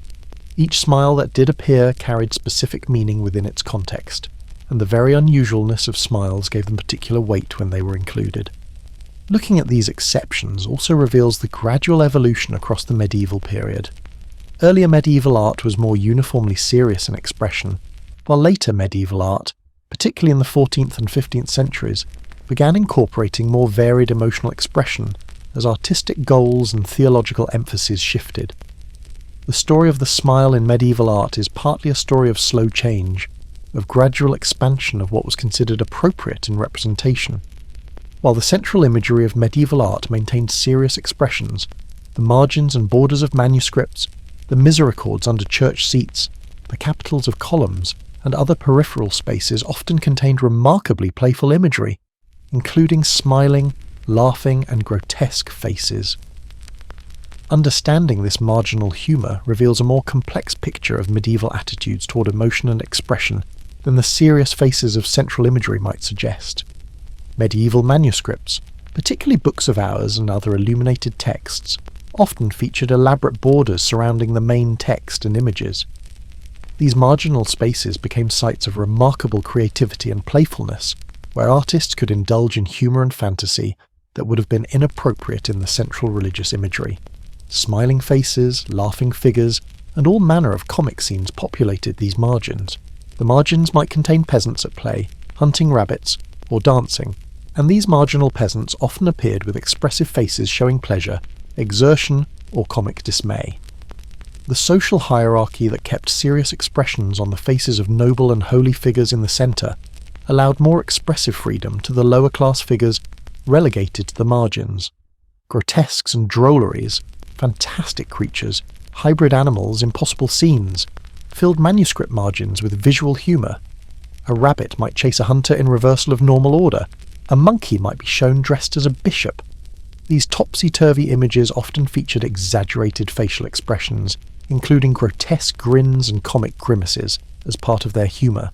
[SPEAKER 1] Each smile that did appear carried specific meaning within its context, and the very unusualness of smiles gave them particular weight when they were included. Looking at these exceptions also reveals the gradual evolution across the medieval period. Earlier medieval art was more uniformly serious in expression, while later medieval art, particularly in the 14th and 15th centuries, began incorporating more varied emotional expression as artistic goals and theological emphases shifted. The story of the smile in medieval art is partly a story of slow change, of gradual expansion of what was considered appropriate in representation. While the central imagery of medieval art maintained serious expressions, the margins and borders of manuscripts, the misericords under church seats, the capitals of columns, and other peripheral spaces often contained remarkably playful imagery, including smiling, laughing, and grotesque faces. Understanding this marginal humour reveals a more complex picture of medieval attitudes toward emotion and expression than the serious faces of central imagery might suggest. Medieval manuscripts, particularly books of hours and other illuminated texts, often featured elaborate borders surrounding the main text and images. These marginal spaces became sites of remarkable creativity and playfulness, where artists could indulge in humour and fantasy that would have been inappropriate in the central religious imagery. Smiling faces, laughing figures, and all manner of comic scenes populated these margins. The margins might contain peasants at play, hunting rabbits, or dancing, and these marginal peasants often appeared with expressive faces showing pleasure, exertion, or comic dismay. The social hierarchy that kept serious expressions on the faces of noble and holy figures in the centre allowed more expressive freedom to the lower class figures relegated to the margins. Grotesques and drolleries, fantastic creatures, hybrid animals, impossible scenes, filled manuscript margins with visual humour. A rabbit might chase a hunter in reversal of normal order. A monkey might be shown dressed as a bishop. These topsy-turvy images often featured exaggerated facial expressions, including grotesque grins and comic grimaces, as part of their humour.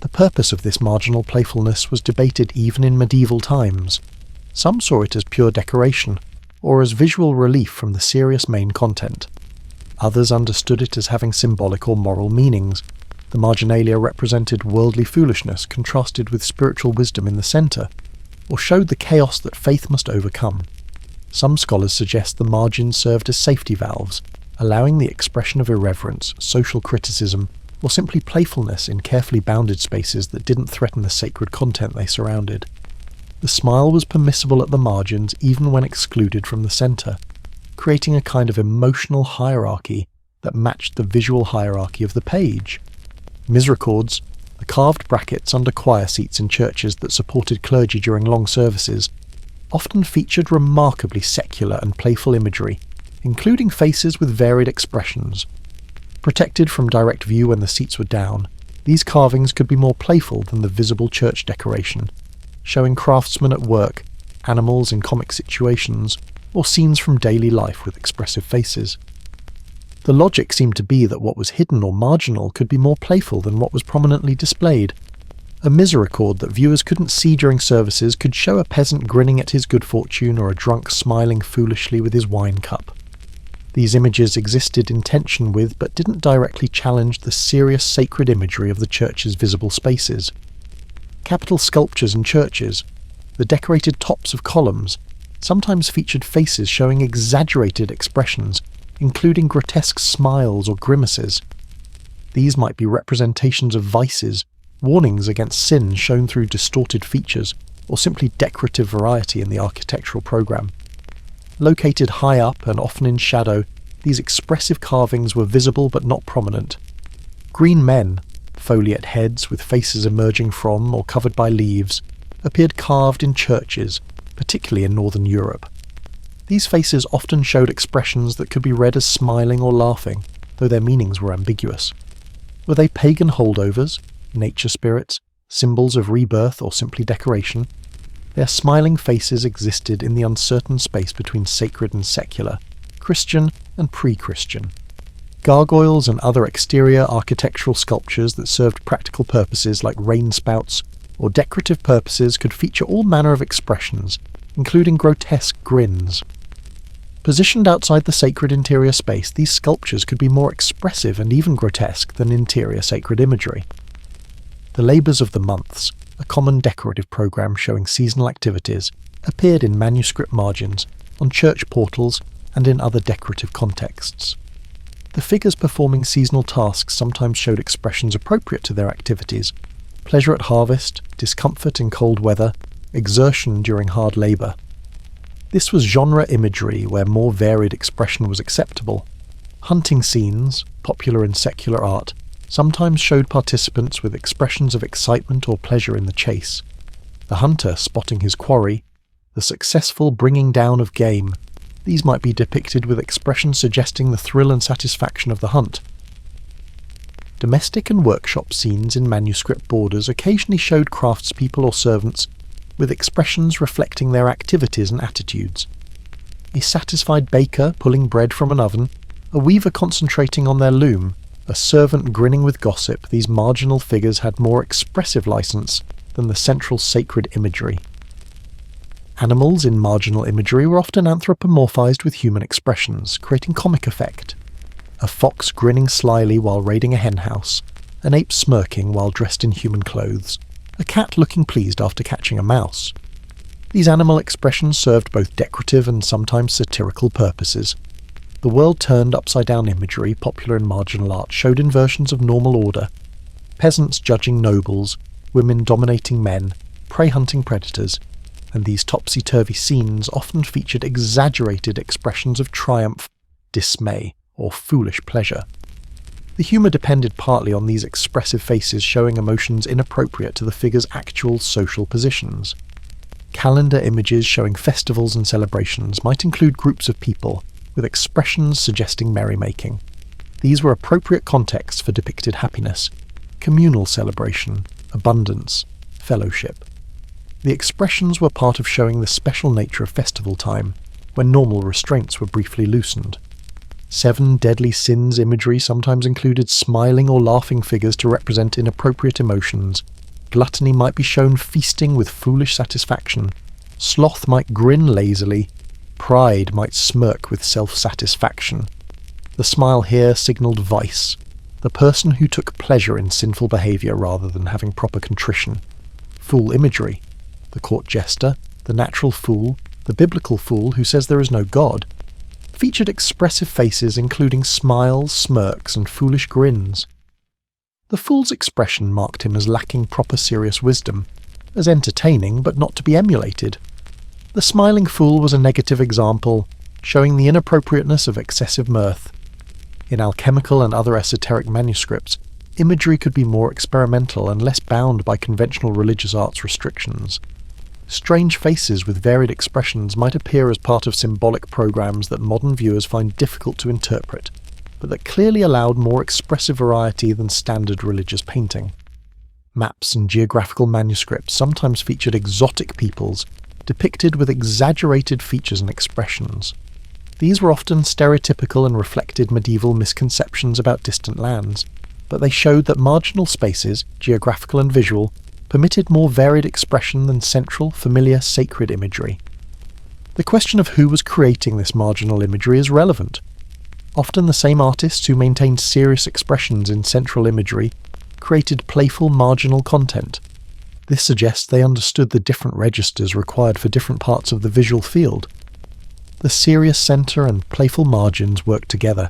[SPEAKER 1] The purpose of this marginal playfulness was debated even in medieval times. Some saw it as pure decoration, or as visual relief from the serious main content. Others understood it as having symbolic or moral meanings. The marginalia represented worldly foolishness contrasted with spiritual wisdom in the centre, or showed the chaos that faith must overcome. Some scholars suggest the margins served as safety valves, allowing the expression of irreverence, social criticism, or simply playfulness in carefully bounded spaces that didn't threaten the sacred content they surrounded. The smile was permissible at the margins even when excluded from the centre, creating a kind of emotional hierarchy that matched the visual hierarchy of the page. Misericords, the carved brackets under choir seats in churches that supported clergy during long services, often featured remarkably secular and playful imagery, including faces with varied expressions. Protected from direct view when the seats were down, these carvings could be more playful than the visible church decoration, showing craftsmen at work, animals in comic situations, or scenes from daily life with expressive faces. The logic seemed to be that what was hidden or marginal could be more playful than what was prominently displayed. A misericord that viewers couldn't see during services could show a peasant grinning at his good fortune or a drunk smiling foolishly with his wine cup. These images existed in tension with but didn't directly challenge the serious sacred imagery of the church's visible spaces. Capital sculptures in churches, the decorated tops of columns, sometimes featured faces showing exaggerated expressions, including grotesque smiles or grimaces. These might be representations of vices, warnings against sin shown through distorted features, or simply decorative variety in the architectural program. Located high up and often in shadow, these expressive carvings were visible but not prominent. Green men, foliate heads with faces emerging from or covered by leaves, appeared carved in churches, particularly in Northern Europe. These faces often showed expressions that could be read as smiling or laughing, though their meanings were ambiguous. Were they pagan holdovers, nature spirits, symbols of rebirth, or simply decoration? Their smiling faces existed in the uncertain space between sacred and secular, Christian and pre-Christian. Gargoyles and other exterior architectural sculptures that served practical purposes like rain spouts or decorative purposes could feature all manner of expressions, including grotesque grins. Positioned outside the sacred interior space, these sculptures could be more expressive and even grotesque than interior sacred imagery. The labours of the months, a common decorative program showing seasonal activities, appeared in manuscript margins, on church portals, and in other decorative contexts. The figures performing seasonal tasks sometimes showed expressions appropriate to their activities: pleasure at harvest, discomfort in cold weather, exertion during hard labour. This was genre imagery where more varied expression was acceptable. Hunting scenes, popular in secular art, sometimes showed participants with expressions of excitement or pleasure in the chase. The hunter spotting his quarry, the successful bringing down of game. These might be depicted with expressions suggesting the thrill and satisfaction of the hunt. Domestic and workshop scenes in manuscript borders occasionally showed craftspeople or servants with expressions reflecting their activities and attitudes. A satisfied baker pulling bread from an oven, a weaver concentrating on their loom, a servant grinning with gossip. These marginal figures had more expressive license than the central sacred imagery. Animals in marginal imagery were often anthropomorphized with human expressions, creating comic effect. A fox grinning slyly while raiding a henhouse, an ape smirking while dressed in human clothes, a cat looking pleased after catching a mouse. These animal expressions served both decorative and sometimes satirical purposes. The world-turned upside-down imagery popular in marginal art showed inversions of normal order: peasants judging nobles, women dominating men, prey hunting predators, and these topsy-turvy scenes often featured exaggerated expressions of triumph, dismay, or foolish pleasure. The humour depended partly on these expressive faces showing emotions inappropriate to the figure's actual social positions. Calendar images showing festivals and celebrations might include groups of people, with expressions suggesting merrymaking. These were appropriate contexts for depicted happiness, communal celebration, abundance, fellowship. The expressions were part of showing the special nature of festival time, when normal restraints were briefly loosened. 7 deadly sins imagery sometimes included smiling or laughing figures to represent inappropriate emotions. Gluttony might be shown feasting with foolish satisfaction. Sloth might grin lazily. Pride might smirk with self-satisfaction. The smile here signalled vice, the person who took pleasure in sinful behaviour rather than having proper contrition. Fool imagery: the court jester, the natural fool, the biblical fool who says there is no God, featured expressive faces including smiles, smirks, and foolish grins. The fool's expression marked him as lacking proper serious wisdom, as entertaining but not to be emulated. The smiling fool was a negative example, showing the inappropriateness of excessive mirth. In alchemical and other esoteric manuscripts, imagery could be more experimental and less bound by conventional religious arts restrictions. Strange faces with varied expressions might appear as part of symbolic programs that modern viewers find difficult to interpret, but that clearly allowed more expressive variety than standard religious painting. Maps and geographical manuscripts sometimes featured exotic peoples, depicted with exaggerated features and expressions. These were often stereotypical and reflected medieval misconceptions about distant lands, but they showed that marginal spaces, geographical and visual, permitted more varied expression than central, familiar, sacred imagery. The question of who was creating this marginal imagery is relevant. Often the same artists who maintained serious expressions in central imagery created playful marginal content. This suggests they understood the different registers required for different parts of the visual field. The serious centre and playful margins worked together,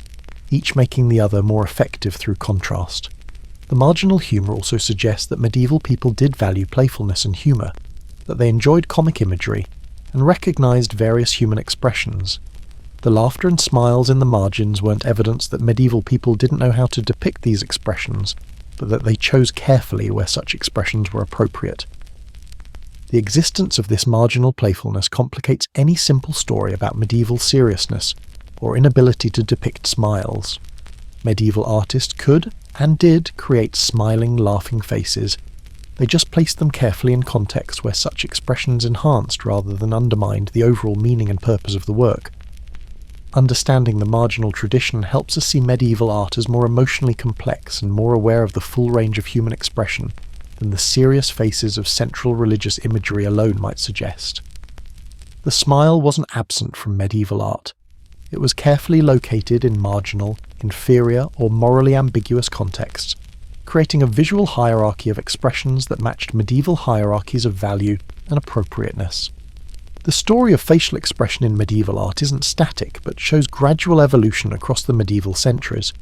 [SPEAKER 1] each making the other more effective through contrast. The marginal humour also suggests that medieval people did value playfulness and humour, that they enjoyed comic imagery, and recognised various human expressions. The laughter and smiles in the margins weren't evidence that medieval people didn't know how to depict these expressions, but that they chose carefully where such expressions were appropriate. The existence of this marginal playfulness complicates any simple story about medieval seriousness or inability to depict smiles. Medieval artists could, and did, create smiling, laughing faces. They just placed them carefully in context where such expressions enhanced rather than undermined the overall meaning and purpose of the work. Understanding the marginal tradition helps us see medieval art as more emotionally complex and more aware of the full range of human expression than the serious faces of central religious imagery alone might suggest. The smile wasn't absent from medieval art. It was carefully located in marginal, inferior, or morally ambiguous contexts, creating a visual hierarchy of expressions that matched medieval hierarchies of value and appropriateness. The story of facial expression in medieval art isn't static, but shows gradual evolution across the medieval centuries.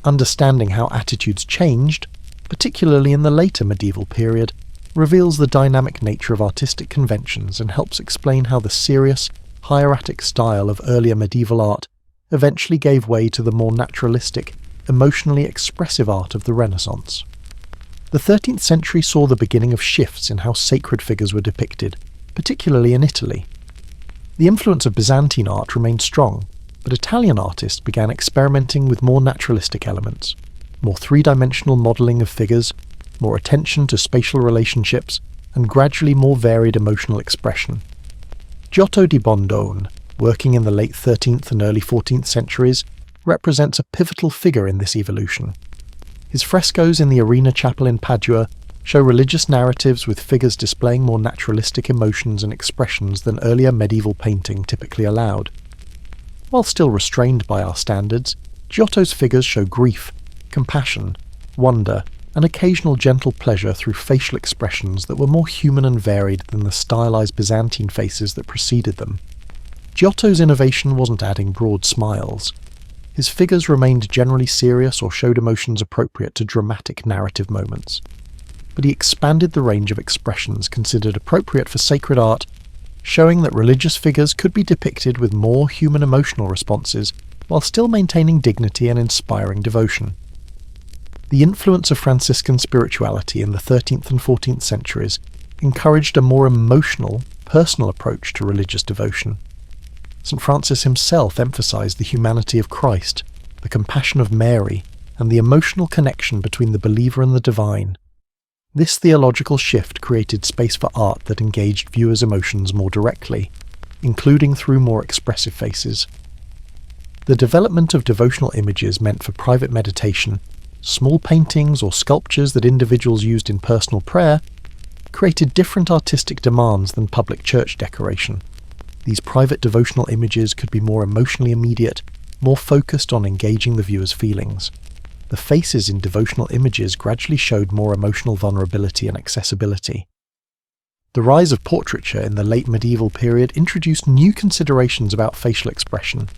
[SPEAKER 1] Understanding how attitudes changed, particularly in the later medieval period, reveals the dynamic nature of artistic conventions and helps explain how the serious, hieratic style of earlier medieval art eventually gave way to the more naturalistic, emotionally expressive art of the Renaissance. The 13th century saw the beginning of shifts in how sacred figures were depicted, particularly in Italy. The influence of Byzantine art remained strong, but Italian artists began experimenting with more naturalistic elements, more three-dimensional modelling of figures, more attention to spatial relationships, and gradually more varied emotional expression. Giotto di Bondone, working in the late 13th and early 14th centuries, represents a pivotal figure in this evolution. His frescoes in the Arena Chapel in Padua show religious narratives with figures displaying more naturalistic emotions and expressions than earlier medieval painting typically allowed. While still restrained by our standards, Giotto's figures show grief, compassion, wonder, and occasional gentle pleasure through facial expressions that were more human and varied than the stylized Byzantine faces that preceded them. Giotto's innovation wasn't adding broad smiles. His figures remained generally serious or showed emotions appropriate to dramatic narrative moments. But he expanded the range of expressions considered appropriate for sacred art, showing that religious figures could be depicted with more human emotional responses while still maintaining dignity and inspiring devotion. The influence of Franciscan spirituality in the 13th and 14th centuries encouraged a more emotional, personal approach to religious devotion. St. Francis himself emphasized the humanity of Christ, the compassion of Mary, and the emotional connection between the believer and the divine. This theological shift created space for art that engaged viewers' emotions more directly, including through more expressive faces. The development of devotional images meant for private meditation, small paintings or sculptures that individuals used in personal prayer, created different artistic demands than public church decoration. These private devotional images could be more emotionally immediate, more focused on engaging the viewer's feelings. The faces in devotional images gradually showed more emotional vulnerability and accessibility. The rise of portraiture in the late medieval period introduced new considerations about facial expression.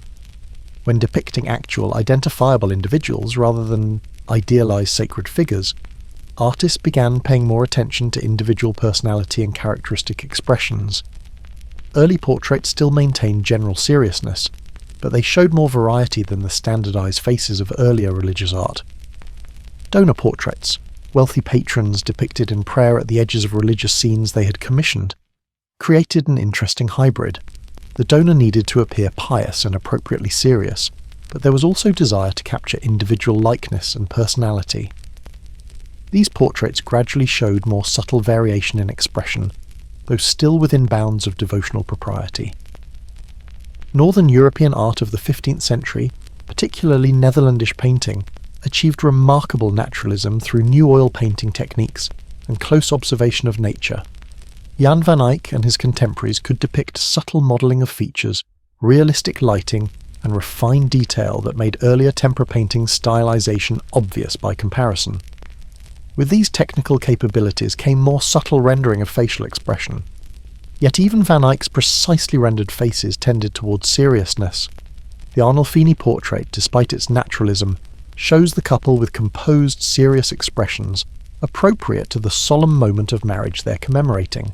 [SPEAKER 1] When depicting actual, identifiable individuals rather than idealized sacred figures, artists began paying more attention to individual personality and characteristic expressions. Early portraits still maintained general seriousness, but they showed more variety than the standardized faces of earlier religious art. Donor portraits, wealthy patrons depicted in prayer at the edges of religious scenes they had commissioned, created an interesting hybrid. The donor needed to appear pious and appropriately serious, but there was also desire to capture individual likeness and personality. These portraits gradually showed more subtle variation in expression, though still within bounds of devotional propriety. Northern European art of the 15th century, particularly Netherlandish painting, achieved remarkable naturalism through new oil painting techniques and close observation of nature. Jan van Eyck and his contemporaries could depict subtle modelling of features, realistic lighting, and refined detail that made earlier tempera painting stylization obvious by comparison. With these technical capabilities came more subtle rendering of facial expression. Yet even Van Eyck's precisely rendered faces tended towards seriousness. The Arnolfini portrait, despite its naturalism, shows the couple with composed, serious expressions, appropriate to the solemn moment of marriage they're commemorating.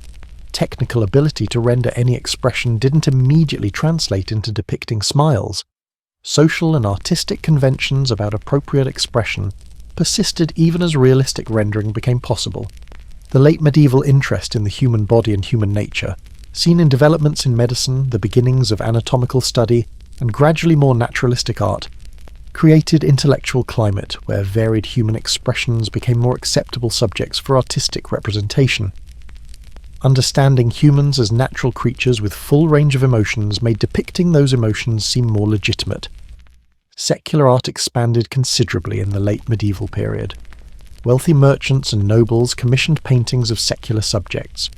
[SPEAKER 1] Technical ability to render any expression didn't immediately translate into depicting smiles. Social and artistic conventions about appropriate expression persisted even as realistic rendering became possible. The late medieval interest in the human body and human nature, seen in developments in medicine, the beginnings of anatomical study, and gradually more naturalistic art, created intellectual climate where varied human expressions became more acceptable subjects for artistic representation. Understanding humans as natural creatures with full range of emotions made depicting those emotions seem more legitimate. Secular art expanded considerably in the late medieval period. Wealthy merchants and nobles commissioned paintings of secular subjects,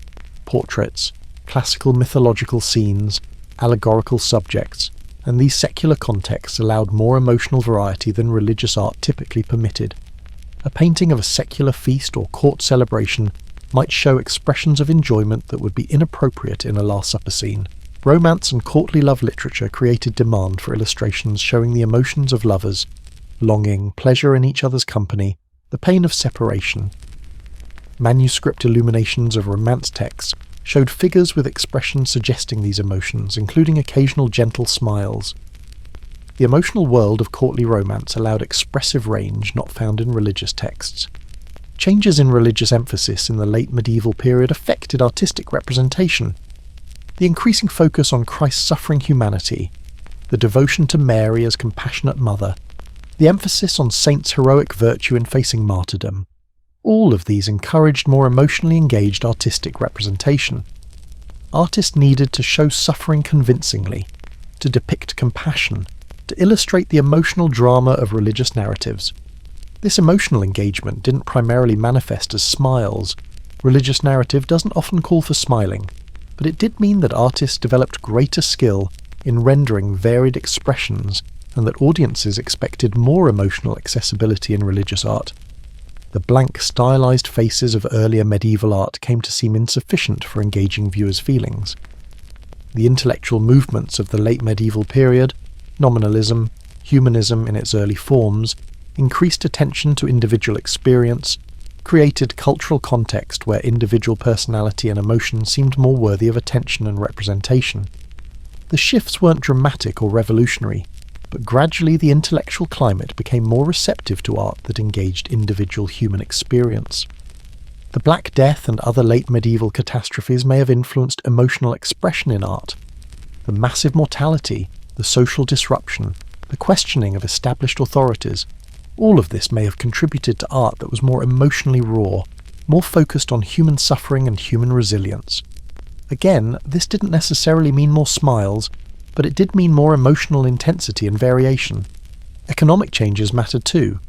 [SPEAKER 1] portraits, classical mythological scenes, allegorical subjects, and these secular contexts allowed more emotional variety than religious art typically permitted. A painting of a secular feast or court celebration might show expressions of enjoyment that would be inappropriate in a Last Supper scene. Romance and courtly love literature created demand for illustrations showing the emotions of lovers, longing, pleasure in each other's company, the pain of separation. Manuscript illuminations of romance texts showed figures with expressions suggesting these emotions, including occasional gentle smiles. The emotional world of courtly romance allowed expressive range not found in religious texts. Changes in religious emphasis in the late medieval period affected artistic representation. The increasing focus on Christ's suffering humanity, the devotion to Mary as compassionate mother, the emphasis on saints' heroic virtue in facing martyrdom, all of these encouraged more emotionally engaged artistic representation. Artists needed to show suffering convincingly, to depict compassion, to illustrate the emotional drama of religious narratives. This emotional engagement didn't primarily manifest as smiles. Religious narrative doesn't often call for smiling, but it did mean that artists developed greater skill in rendering varied expressions and that audiences expected more emotional accessibility in religious art. The blank, stylized faces of earlier medieval art came to seem insufficient for engaging viewers' feelings. The intellectual movements of the late medieval period, nominalism, humanism in its early forms, increased attention to individual experience, created cultural context where individual personality and emotion seemed more worthy of attention and representation. The shifts weren't dramatic or revolutionary, but gradually the intellectual climate became more receptive to art that engaged individual human experience. The Black Death and other late medieval catastrophes may have influenced emotional expression in art. The massive mortality, the social disruption, the questioning of established authorities, all of this may have contributed to art that was more emotionally raw, more focused on human suffering and human resilience. Again, this didn't necessarily mean more smiles, but it did mean more emotional intensity and variation. Economic changes mattered too.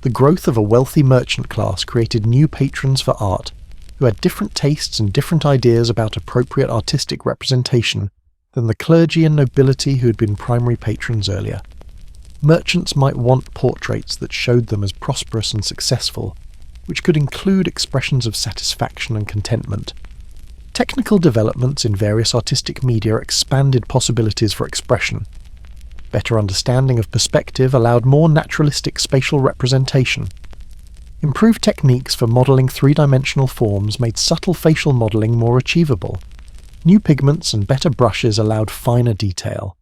[SPEAKER 1] The growth of a wealthy merchant class created new patrons for art, who had different tastes and different ideas about appropriate artistic representation than the clergy and nobility who had been primary patrons earlier. Merchants might want portraits that showed them as prosperous and successful, which could include expressions of satisfaction and contentment. Technical developments in various artistic media expanded possibilities for expression. Better understanding of perspective allowed more naturalistic spatial representation. Improved techniques for modelling three-dimensional forms made subtle facial modelling more achievable. New pigments and better brushes allowed finer detail.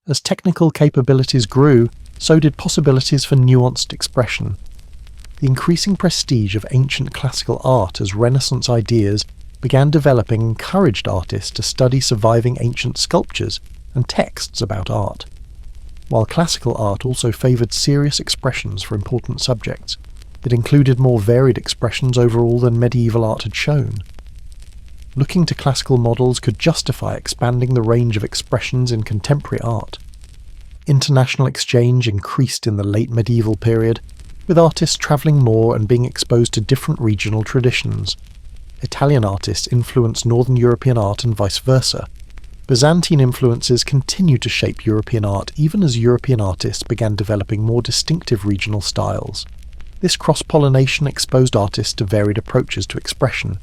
[SPEAKER 1] As technical capabilities grew, so did possibilities for nuanced expression. The increasing prestige of ancient classical art as Renaissance ideas began developing encouraged artists to study surviving ancient sculptures and texts about art. While classical art also favoured serious expressions for important subjects, it included more varied expressions overall than medieval art had shown. Looking to classical models could justify expanding the range of expressions in contemporary art. International exchange increased in the late medieval period, with artists travelling more and being exposed to different regional traditions. Italian artists influenced Northern European art and vice versa. Byzantine influences continued to shape European art even as European artists began developing more distinctive regional styles. This cross-pollination exposed artists to varied approaches to expression.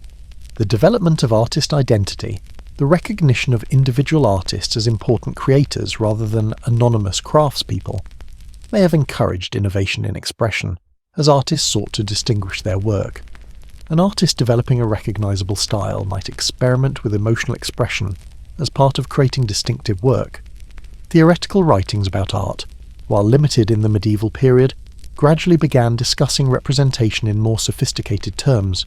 [SPEAKER 1] The development of artist identity, the recognition of individual artists as important creators rather than anonymous craftspeople, may have encouraged innovation in expression, as artists sought to distinguish their work. An artist developing a recognizable style might experiment with emotional expression as part of creating distinctive work. Theoretical writings about art, while limited in the medieval period, gradually began discussing representation in more sophisticated terms.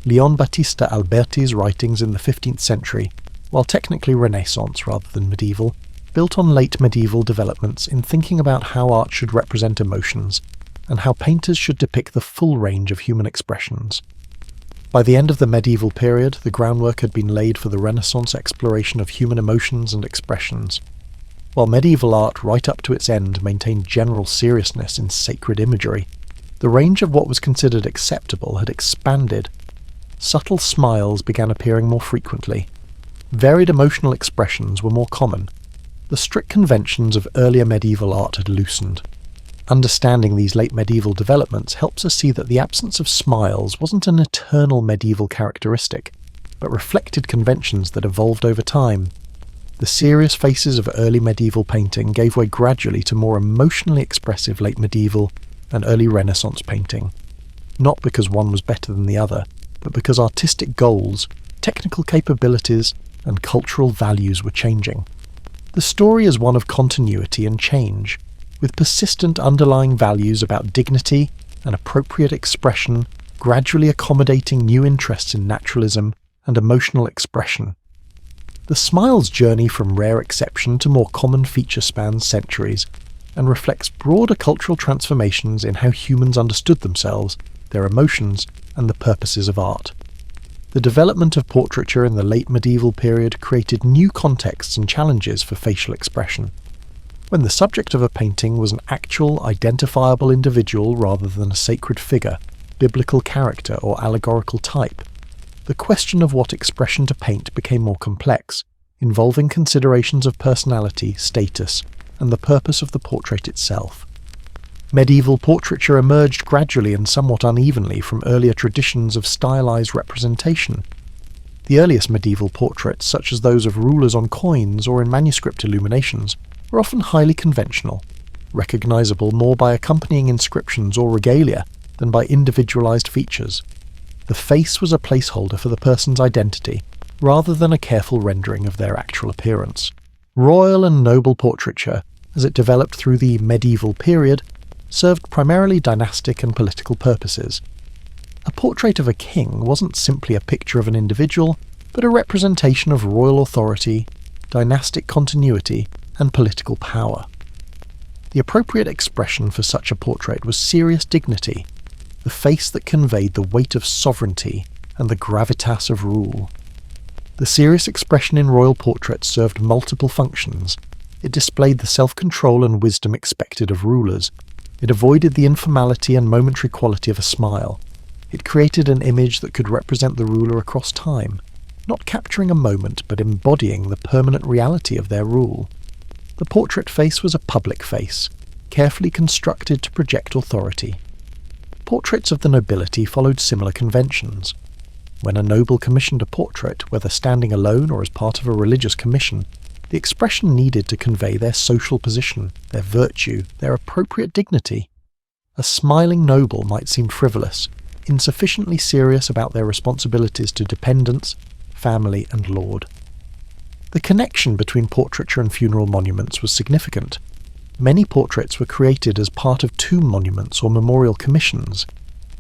[SPEAKER 1] Leon Battista Alberti's writings in the 15th century, while technically Renaissance rather than medieval, built on late medieval developments in thinking about how art should represent emotions, and how painters should depict the full range of human expressions. By the end of the medieval period, the groundwork had been laid for the Renaissance exploration of human emotions and expressions. While medieval art right up to its end maintained general seriousness in sacred imagery, the range of what was considered acceptable had expanded. Subtle smiles began appearing more frequently. Varied emotional expressions were more common. The strict conventions of earlier medieval art had loosened. Understanding these late medieval developments helps us see that the absence of smiles wasn't an eternal medieval characteristic, but reflected conventions that evolved over time. The serious faces of early medieval painting gave way gradually to more emotionally expressive late medieval and early Renaissance painting, not because one was better than the other, but because artistic goals, technical capabilities, and cultural values were changing. The story is one of continuity and change, with persistent underlying values about dignity and appropriate expression gradually accommodating new interests in naturalism and emotional expression. The smile's journey from rare exception to more common feature spans centuries and reflects broader cultural transformations in how humans understood themselves, their emotions, and the purposes of art. The development of portraiture in the late medieval period created new contexts and challenges for facial expression. When the subject of a painting was an actual, identifiable individual rather than a sacred figure, biblical character, or allegorical type, the question of what expression to paint became more complex, involving considerations of personality, status, and the purpose of the portrait itself. Medieval portraiture emerged gradually and somewhat unevenly from earlier traditions of stylized representation. The earliest medieval portraits, such as those of rulers on coins or in manuscript illuminations, were often highly conventional, recognizable more by accompanying inscriptions or regalia than by individualized features. The face was a placeholder for the person's identity, rather than a careful rendering of their actual appearance. Royal and noble portraiture, as it developed through the medieval period, served primarily dynastic and political purposes. A portrait of a king wasn't simply a picture of an individual, but a representation of royal authority, dynastic continuity, and political power. The appropriate expression for such a portrait was serious dignity, the face that conveyed the weight of sovereignty and the gravitas of rule. The serious expression in royal portraits served multiple functions. It displayed the self-control and wisdom expected of rulers. It avoided the informality and momentary quality of a smile. It created an image that could represent the ruler across time, not capturing a moment but embodying the permanent reality of their rule. The portrait face was a public face, carefully constructed to project authority. Portraits of the nobility followed similar conventions. When a noble commissioned a portrait, whether standing alone or as part of a religious commission, the expression needed to convey their social position, their virtue, their appropriate dignity. A smiling noble might seem frivolous, insufficiently serious about their responsibilities to dependents, family, and lord. The connection between portraiture and funeral monuments was significant. Many portraits were created as part of tomb monuments or memorial commissions.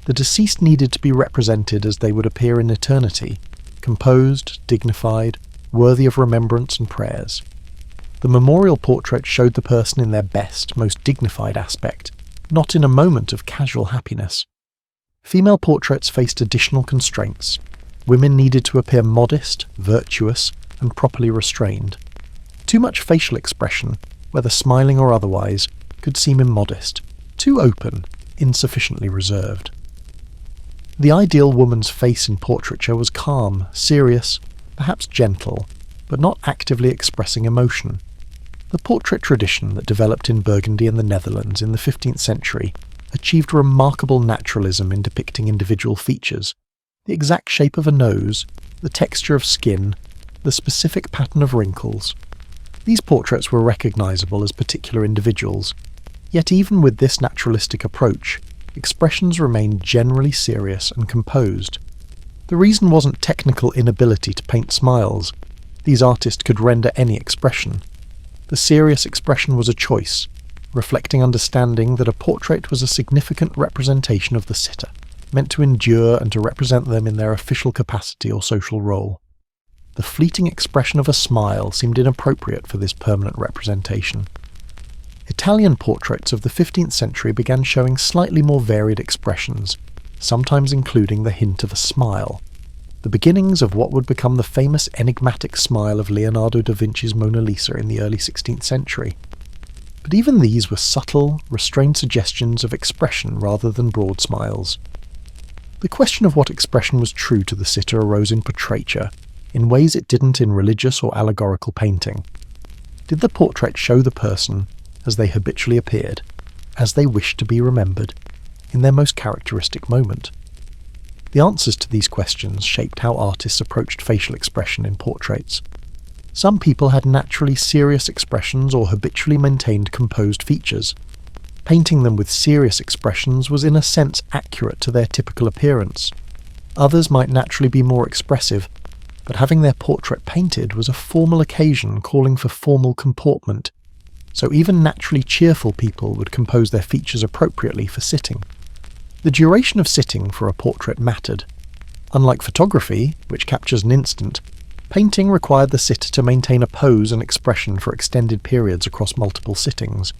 [SPEAKER 1] The deceased needed to be represented as they would appear in eternity, composed, dignified, worthy of remembrance and prayers. The memorial portrait showed the person in their best, most dignified aspect, not in a moment of casual happiness. Female portraits faced additional constraints. Women needed to appear modest, virtuous, and properly restrained. Too much facial expression, whether smiling or otherwise, could seem immodest, too open, insufficiently reserved. The ideal woman's face in portraiture was calm, serious, perhaps gentle, but not actively expressing emotion. The portrait tradition that developed in Burgundy and the Netherlands in the 15th century achieved remarkable naturalism in depicting individual features, the exact shape of a nose, the texture of skin, the specific pattern of wrinkles. These portraits were recognizable as particular individuals, yet even with this naturalistic approach, expressions remained generally serious and composed. The reason wasn't technical inability to paint smiles. These artists could render any expression. The serious expression was a choice, reflecting understanding that a portrait was a significant representation of the sitter, meant to endure and to represent them in their official capacity or social role. The fleeting expression of a smile seemed inappropriate for this permanent representation. Italian portraits of the 15th century began showing slightly more varied expressions, sometimes including the hint of a smile, the beginnings of what would become the famous enigmatic smile of Leonardo da Vinci's Mona Lisa in the early 16th century. But even these were subtle, restrained suggestions of expression rather than broad smiles. The question of what expression was true to the sitter arose in portraiture, in ways it didn't in religious or allegorical painting. Did the portrait show the person as they habitually appeared? as they wish to be remembered, in their most characteristic moment? The answers to these questions shaped how artists approached facial expression in portraits. Some people had naturally serious expressions or habitually maintained composed features. Painting them with serious expressions was in a sense accurate to their typical appearance. Others might naturally be more expressive, but having their portrait painted was a formal occasion calling for formal comportment, so even naturally cheerful people would compose their features appropriately for sitting. The duration of sitting for a portrait mattered. Unlike photography, which captures an instant, painting required the sitter to maintain a pose and expression for extended periods across multiple sittings.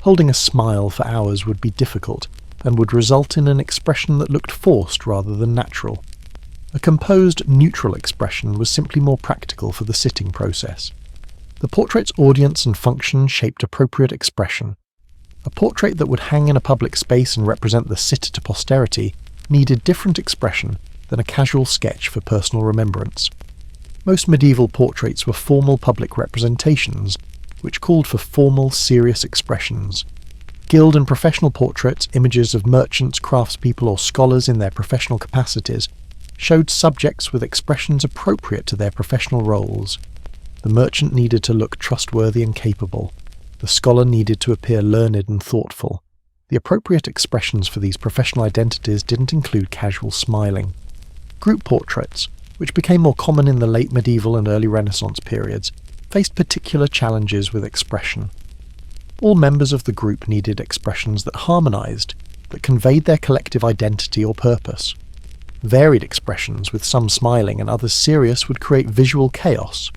[SPEAKER 1] Holding a smile for hours would be difficult, and would result in an expression that looked forced rather than natural. A composed, neutral expression was simply more practical for the sitting process. The portrait's audience and function shaped appropriate expression. A portrait that would hang in a public space and represent the sitter to posterity needed different expression than a casual sketch for personal remembrance. Most medieval portraits were formal public representations, which called for formal, serious expressions. Guild and professional portraits, images of merchants, craftspeople, or scholars in their professional capacities, showed subjects with expressions appropriate to their professional roles. The merchant needed to look trustworthy and capable. The scholar needed to appear learned and thoughtful. The appropriate expressions for these professional identities didn't include casual smiling. Group portraits, which became more common in the late medieval and early Renaissance periods, faced particular challenges with expression. All members of the group needed expressions that harmonized, that conveyed their collective identity or purpose. Varied expressions, with some smiling and others serious, would create visual chaos.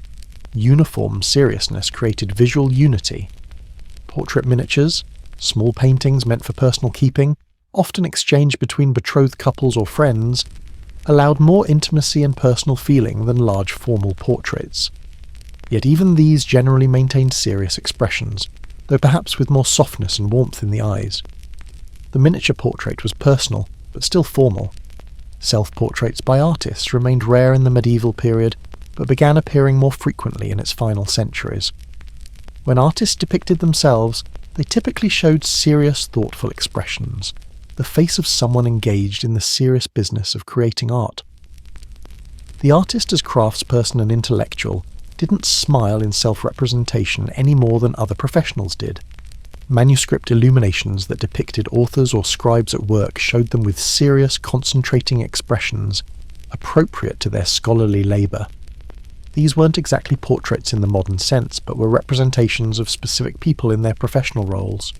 [SPEAKER 1] Uniform seriousness created visual unity. Portrait miniatures, small paintings meant for personal keeping, often exchanged between betrothed couples or friends, allowed more intimacy and personal feeling than large formal portraits. Yet even these generally maintained serious expressions, though perhaps with more softness and warmth in the eyes. The miniature portrait was personal, but still formal. Self-portraits by artists remained rare in the medieval period, but began appearing more frequently in its final centuries. When artists depicted themselves, they typically showed serious, thoughtful expressions, the face of someone engaged in the serious business of creating art. The artist as craftsperson and intellectual didn't smile in self-representation any more than other professionals did. Manuscript illuminations that depicted authors or scribes at work showed them with serious, concentrating expressions appropriate to their scholarly labour. These weren't exactly portraits in the modern sense, but were representations of specific people in their professional roles.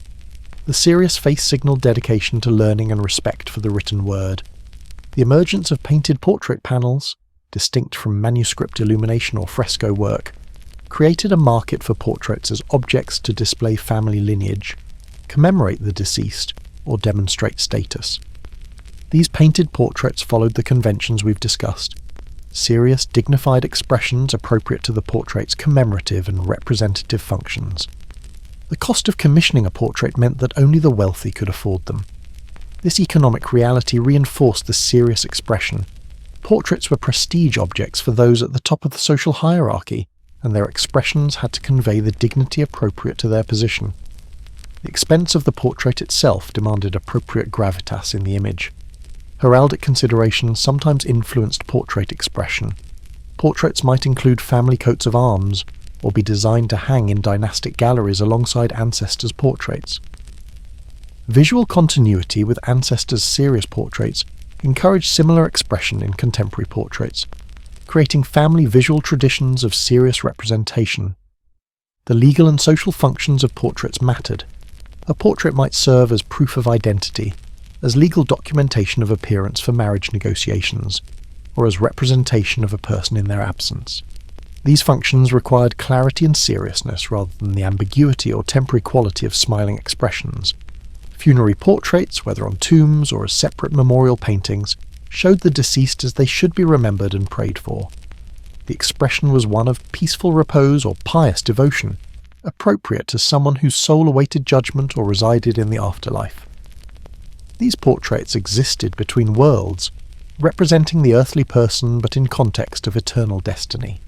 [SPEAKER 1] The serious face signalled dedication to learning and respect for the written word. The emergence of painted portrait panels, distinct from manuscript illumination or fresco work, created a market for portraits as objects to display family lineage, commemorate the deceased, or demonstrate status. These painted portraits followed the conventions we've discussed. Serious, dignified expressions appropriate to the portrait's commemorative and representative functions. The cost of commissioning a portrait meant that only the wealthy could afford them. This economic reality reinforced the serious expression. Portraits were prestige objects for those at the top of the social hierarchy, and their expressions had to convey the dignity appropriate to their position. The expense of the portrait itself demanded appropriate gravitas in the image. Heraldic considerations sometimes influenced portrait expression. Portraits might include family coats of arms, or be designed to hang in dynastic galleries alongside ancestors' portraits. Visual continuity with ancestors' serious portraits encouraged similar expression in contemporary portraits, creating family visual traditions of serious representation. The legal and social functions of portraits mattered. A portrait might serve as proof of identity, as legal documentation of appearance for marriage negotiations, or as representation of a person in their absence. These functions required clarity and seriousness rather than the ambiguity or temporary quality of smiling expressions. Funerary portraits, whether on tombs or as separate memorial paintings, showed the deceased as they should be remembered and prayed for. The expression was one of peaceful repose or pious devotion, appropriate to someone whose soul awaited judgment or resided in the afterlife. These portraits existed between worlds, representing the earthly person but in context of eternal destiny.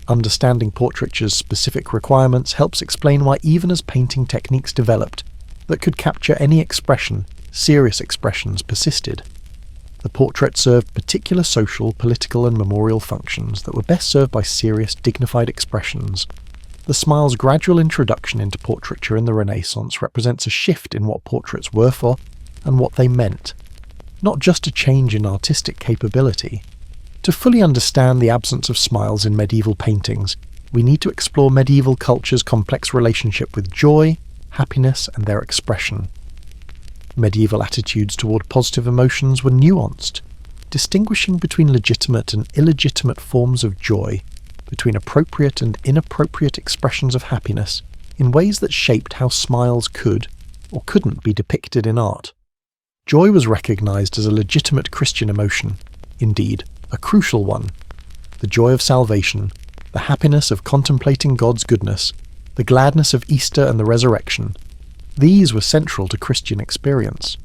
[SPEAKER 1] Understanding portraiture's specific requirements helps explain why even as painting techniques developed, that could capture any expression, serious expressions persisted. The portrait served particular social, political and memorial functions that were best served by serious, dignified expressions. The smile's gradual introduction into portraiture in the Renaissance represents a shift in what portraits were for and what they meant, not just a change in artistic capability. To fully understand the absence of smiles in medieval paintings, we need to explore medieval culture's complex relationship with joy, happiness and their expression. Medieval attitudes toward positive emotions were nuanced, distinguishing between legitimate and illegitimate forms of joy, between appropriate and inappropriate expressions of happiness, in ways that shaped how smiles could or couldn't be depicted in art. Joy was recognized as a legitimate Christian emotion, indeed, a crucial one. The joy of salvation, the happiness of contemplating God's goodness, the gladness of Easter and the resurrection, these were central to Christian experience.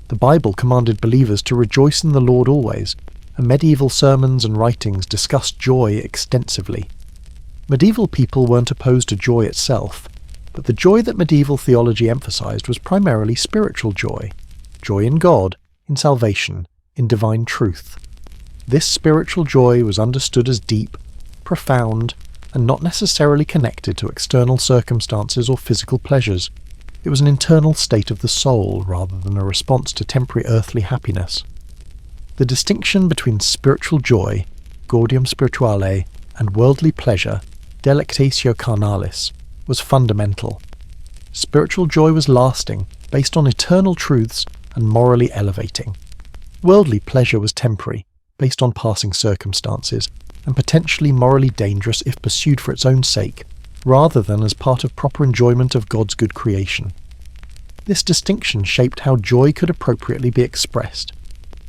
[SPEAKER 1] The Bible commanded believers to rejoice in the Lord always, and medieval sermons and writings discussed joy extensively. Medieval people weren't opposed to joy itself, but the joy that medieval theology emphasized was primarily spiritual joy. Joy in God, in salvation, in divine truth. This spiritual joy was understood as deep, profound, and not necessarily connected to external circumstances or physical pleasures. It was an internal state of the soul rather than a response to temporary earthly happiness. The distinction between spiritual joy, gaudium spirituale, and worldly pleasure, delectatio carnalis, was fundamental. Spiritual joy was lasting, based on eternal truths, and morally elevating. Worldly pleasure was temporary, based on passing circumstances, and potentially morally dangerous if pursued for its own sake, rather than as part of proper enjoyment of God's good creation. This distinction shaped how joy could appropriately be expressed.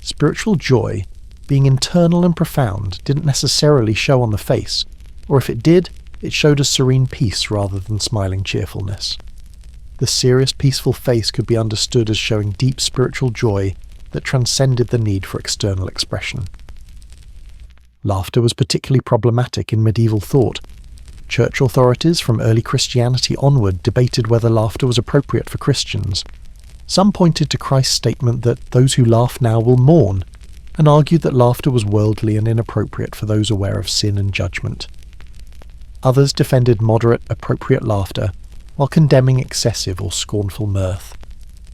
[SPEAKER 1] Spiritual joy, being internal and profound, didn't necessarily show on the face, or if it did, it showed as serene peace rather than smiling cheerfulness. The serious, peaceful face could be understood as showing deep spiritual joy that transcended the need for external expression. Laughter was particularly problematic in medieval thought. Church authorities from early Christianity onward debated whether laughter was appropriate for Christians. Some pointed to Christ's statement that those who laugh now will mourn, and argued that laughter was worldly and inappropriate for those aware of sin and judgment. Others defended moderate, appropriate laughter, while condemning excessive or scornful mirth.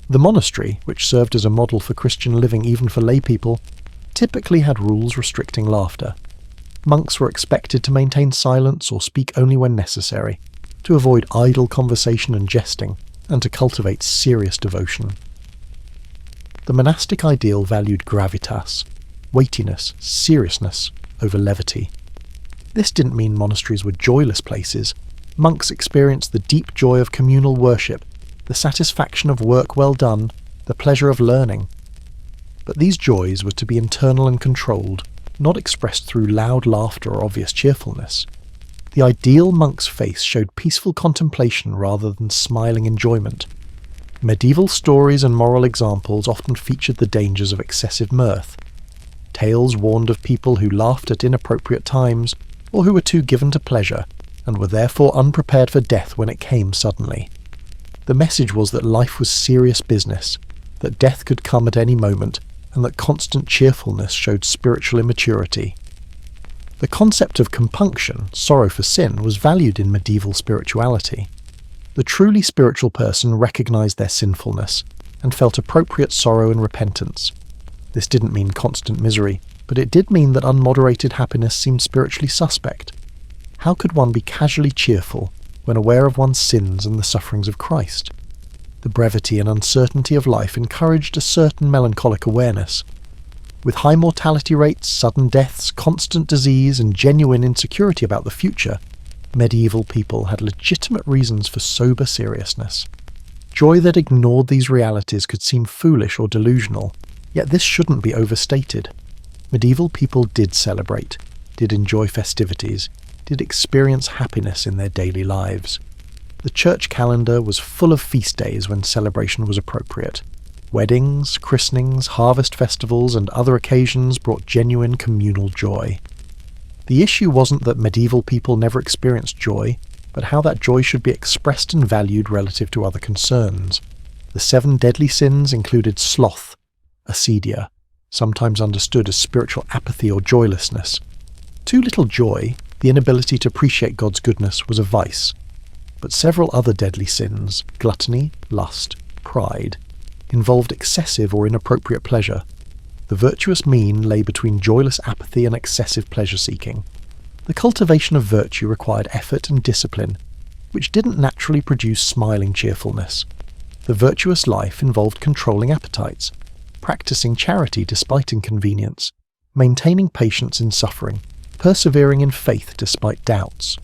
[SPEAKER 1] The monastery, which served as a model for Christian living even for lay people, typically had rules restricting laughter. Monks were expected to maintain silence or speak only when necessary, to avoid idle conversation and jesting, and to cultivate serious devotion. The monastic ideal valued gravitas, weightiness, seriousness, over levity. This didn't mean monasteries were joyless places. Monks experienced the deep joy of communal worship, the satisfaction of work well done, the pleasure of learning. But these joys were to be internal and controlled, not expressed through loud laughter or obvious cheerfulness. The ideal monk's face showed peaceful contemplation rather than smiling enjoyment. Medieval stories and moral examples often featured the dangers of excessive mirth. Tales warned of people who laughed at inappropriate times, or who were too given to pleasure, and were therefore unprepared for death when it came suddenly. The message was that life was serious business, that death could come at any moment, and that constant cheerfulness showed spiritual immaturity. The concept of compunction, sorrow for sin, was valued in medieval spirituality. The truly spiritual person recognized their sinfulness, and felt appropriate sorrow and repentance. This didn't mean constant misery, but it did mean that unmoderated happiness seemed spiritually suspect. How could one be casually cheerful when aware of one's sins and the sufferings of Christ? The brevity and uncertainty of life encouraged a certain melancholic awareness. With high mortality rates, sudden deaths, constant disease, and genuine insecurity about the future, medieval people had legitimate reasons for sober seriousness. Joy that ignored these realities could seem foolish or delusional, yet this shouldn't be overstated. Medieval people did celebrate, did enjoy festivities, did experience happiness in their daily lives. The church calendar was full of feast days when celebration was appropriate. Weddings, christenings, harvest festivals, and other occasions brought genuine communal joy. The issue wasn't that medieval people never experienced joy, but how that joy should be expressed and valued relative to other concerns. The 7 deadly sins included sloth, acedia, sometimes understood as spiritual apathy or joylessness. Too little joy, the inability to appreciate God's goodness, was a vice. But several other deadly sins, gluttony, lust, pride, involved excessive or inappropriate pleasure. The virtuous mean lay between joyless apathy and excessive pleasure-seeking. The cultivation of virtue required effort and discipline, which didn't naturally produce smiling cheerfulness. The virtuous life involved controlling appetites, practicing charity despite inconvenience, maintaining patience in suffering, persevering in faith despite doubts.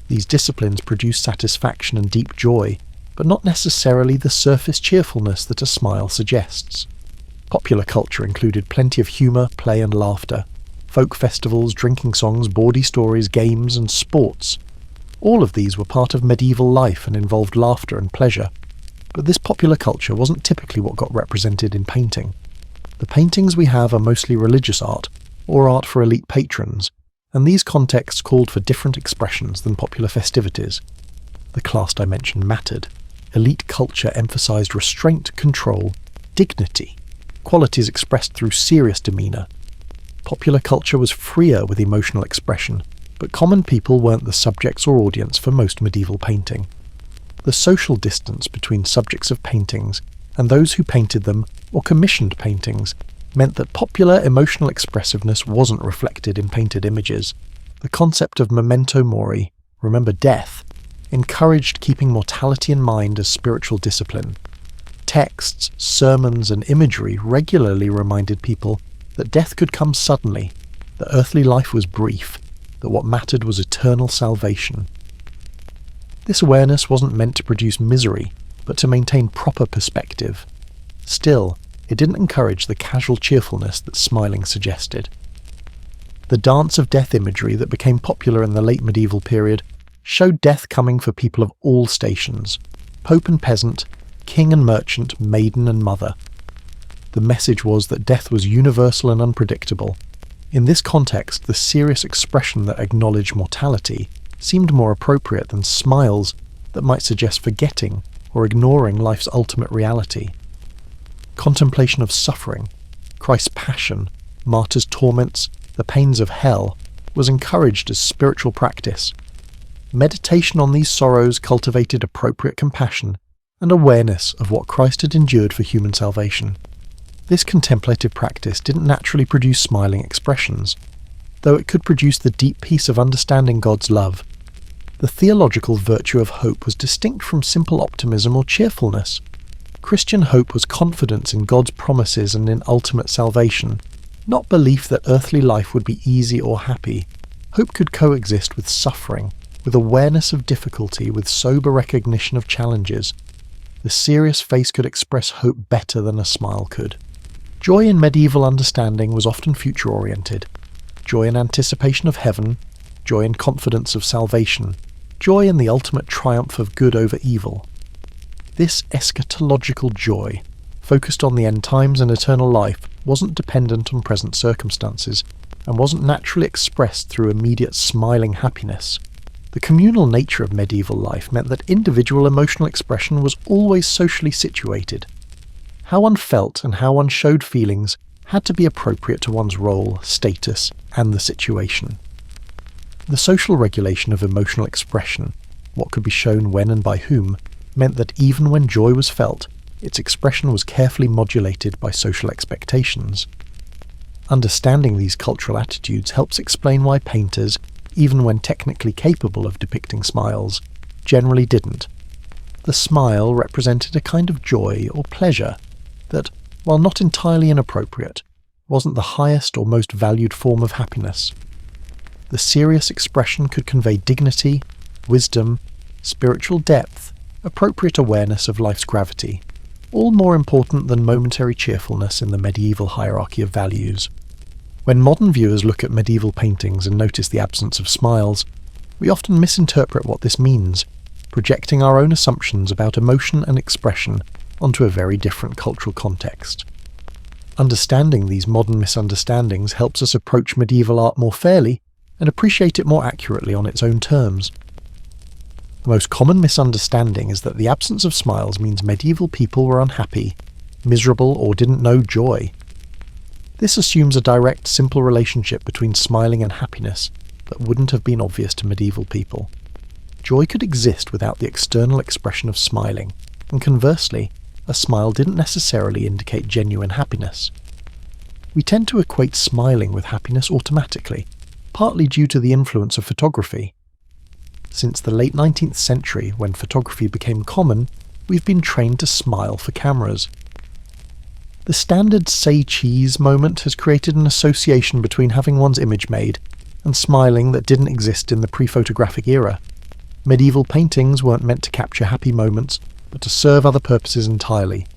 [SPEAKER 1] These disciplines produce satisfaction and deep joy, but not necessarily the surface cheerfulness that a smile suggests. Popular culture included plenty of humour, play and laughter, folk festivals, drinking songs, bawdy stories, games and sports. All of these were part of medieval life and involved laughter and pleasure. But this popular culture wasn't typically what got represented in painting. The paintings we have are mostly religious art, or art for elite patrons, and these contexts called for different expressions than popular festivities. The class dimension mattered. Elite culture emphasized restraint, control, dignity, qualities expressed through serious demeanor. Popular culture was freer with emotional expression, but common people weren't the subjects or audience for most medieval painting. The social distance between subjects of paintings and those who painted them or commissioned paintings meant that popular emotional expressiveness wasn't reflected in painted images. The concept of memento mori, remember death, encouraged keeping mortality in mind as spiritual discipline. Texts, sermons, and imagery regularly reminded people that death could come suddenly, that earthly life was brief, that what mattered was eternal salvation. This awareness wasn't meant to produce misery, but to maintain proper perspective. Still, it didn't encourage the casual cheerfulness that smiling suggested. The dance of death imagery that became popular in the late medieval period showed death coming for people of all stations, pope and peasant, king and merchant, maiden and mother. The message was that death was universal and unpredictable. In this context, the serious expression that acknowledged mortality seemed more appropriate than smiles that might suggest forgetting or ignoring life's ultimate reality. Contemplation of suffering, Christ's passion, martyrs' torments, the pains of hell, was encouraged as spiritual practice. Meditation on these sorrows cultivated appropriate compassion and awareness of what Christ had endured for human salvation. This contemplative practice didn't naturally produce smiling expressions, though it could produce the deep peace of understanding God's love. The theological virtue of hope was distinct from simple optimism or cheerfulness. Christian hope was confidence in God's promises and in ultimate salvation, not belief that earthly life would be easy or happy. Hope could coexist with suffering, with awareness of difficulty, with sober recognition of challenges. The serious face could express hope better than a smile could. Joy in medieval understanding was often future-oriented. Joy in anticipation of heaven, joy in confidence of salvation, joy in the ultimate triumph of good over evil. This eschatological joy, focused on the end times and eternal life, wasn't dependent on present circumstances, and wasn't naturally expressed through immediate smiling happiness. The communal nature of medieval life meant that individual emotional expression was always socially situated. How one felt and how one showed feelings had to be appropriate to one's role, status, and the situation. The social regulation of emotional expression, what could be shown when and by whom, meant that even when joy was felt, its expression was carefully modulated by social expectations. Understanding these cultural attitudes helps explain why painters, even when technically capable of depicting smiles, generally didn't. The smile represented a kind of joy or pleasure that, while not entirely inappropriate, wasn't the highest or most valued form of happiness. The serious expression could convey dignity, wisdom, spiritual depth, appropriate awareness of life's gravity, all more important than momentary cheerfulness in the medieval hierarchy of values. When modern viewers look at medieval paintings and notice the absence of smiles, we often misinterpret what this means, projecting our own assumptions about emotion and expression onto a very different cultural context. Understanding these modern misunderstandings helps us approach medieval art more fairly and appreciate it more accurately on its own terms. The most common misunderstanding is that the absence of smiles means medieval people were unhappy, miserable, or didn't know joy. This assumes a direct, simple relationship between smiling and happiness that wouldn't have been obvious to medieval people. Joy could exist without the external expression of smiling, and conversely, a smile didn't necessarily indicate genuine happiness. We tend to equate smiling with happiness automatically, partly due to the influence of photography. Since the late 19th century, when photography became common, we've been trained to smile for cameras. The standard say cheese moment has created an association between having one's image made and smiling that didn't exist in the pre-photographic era. Medieval paintings weren't meant to capture happy moments, but to serve other purposes entirely.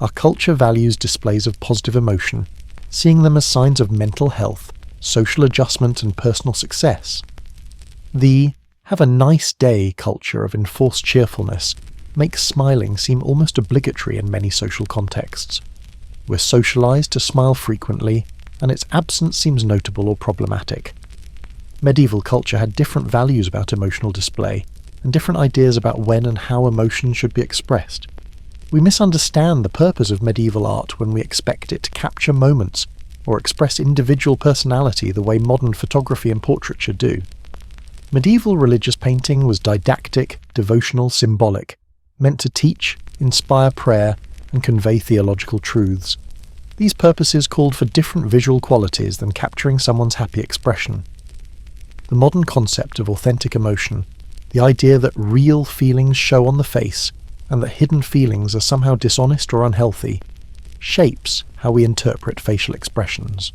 [SPEAKER 1] Our culture values displays of positive emotion, seeing them as signs of mental health, social adjustment, and personal success. The "have a nice day" culture of enforced cheerfulness makes smiling seem almost obligatory in many social contexts. We're socialized to smile frequently, and its absence seems notable or problematic. Medieval culture had different values about emotional display, and different ideas about when and how emotion should be expressed. We misunderstand the purpose of medieval art when we expect it to capture moments or express individual personality the way modern photography and portraiture do. Medieval religious painting was didactic, devotional, symbolic, meant to teach, inspire prayer, and convey theological truths. These purposes called for different visual qualities than capturing someone's happy expression. The modern concept of authentic emotion, the idea that real feelings show on the face and that hidden feelings are somehow dishonest or unhealthy, shapes how we interpret facial expressions.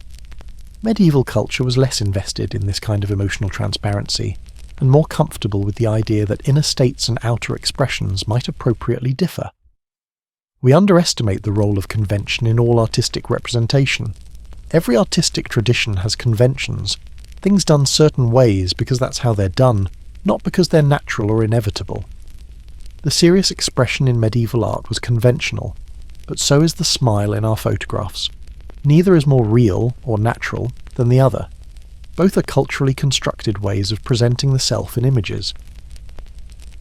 [SPEAKER 1] Medieval culture was less invested in this kind of emotional transparency, and more comfortable with the idea that inner states and outer expressions might appropriately differ. We underestimate the role of convention in all artistic representation. Every artistic tradition has conventions, things done certain ways because that's how they're done, not because they're natural or inevitable. The serious expression in medieval art was conventional, but so is the smile in our photographs. Neither is more real or natural than the other. Both are culturally constructed ways of presenting the self in images.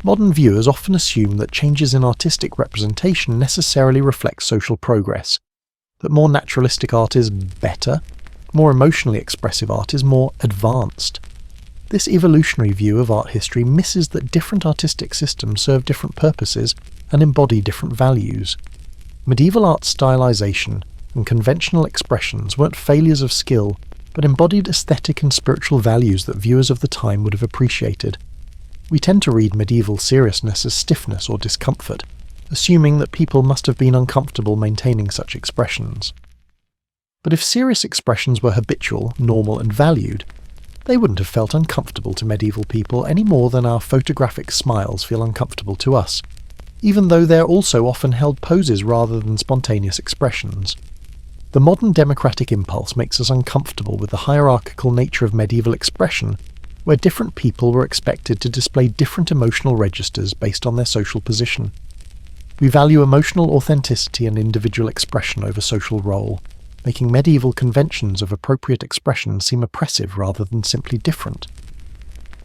[SPEAKER 1] Modern viewers often assume that changes in artistic representation necessarily reflect social progress, that more naturalistic art is better, more emotionally expressive art is more advanced. This evolutionary view of art history misses that different artistic systems serve different purposes and embody different values. Medieval art stylization and conventional expressions weren't failures of skill, but embodied aesthetic and spiritual values that viewers of the time would have appreciated. We tend to read medieval seriousness as stiffness or discomfort, assuming that people must have been uncomfortable maintaining such expressions. But if serious expressions were habitual, normal, and valued, they wouldn't have felt uncomfortable to medieval people any more than our photographic smiles feel uncomfortable to us, even though they're also often held poses rather than spontaneous expressions. The modern democratic impulse makes us uncomfortable with the hierarchical nature of medieval expression, where different people were expected to display different emotional registers based on their social position. We value emotional authenticity and individual expression over social role, making medieval conventions of appropriate expression seem oppressive rather than simply different.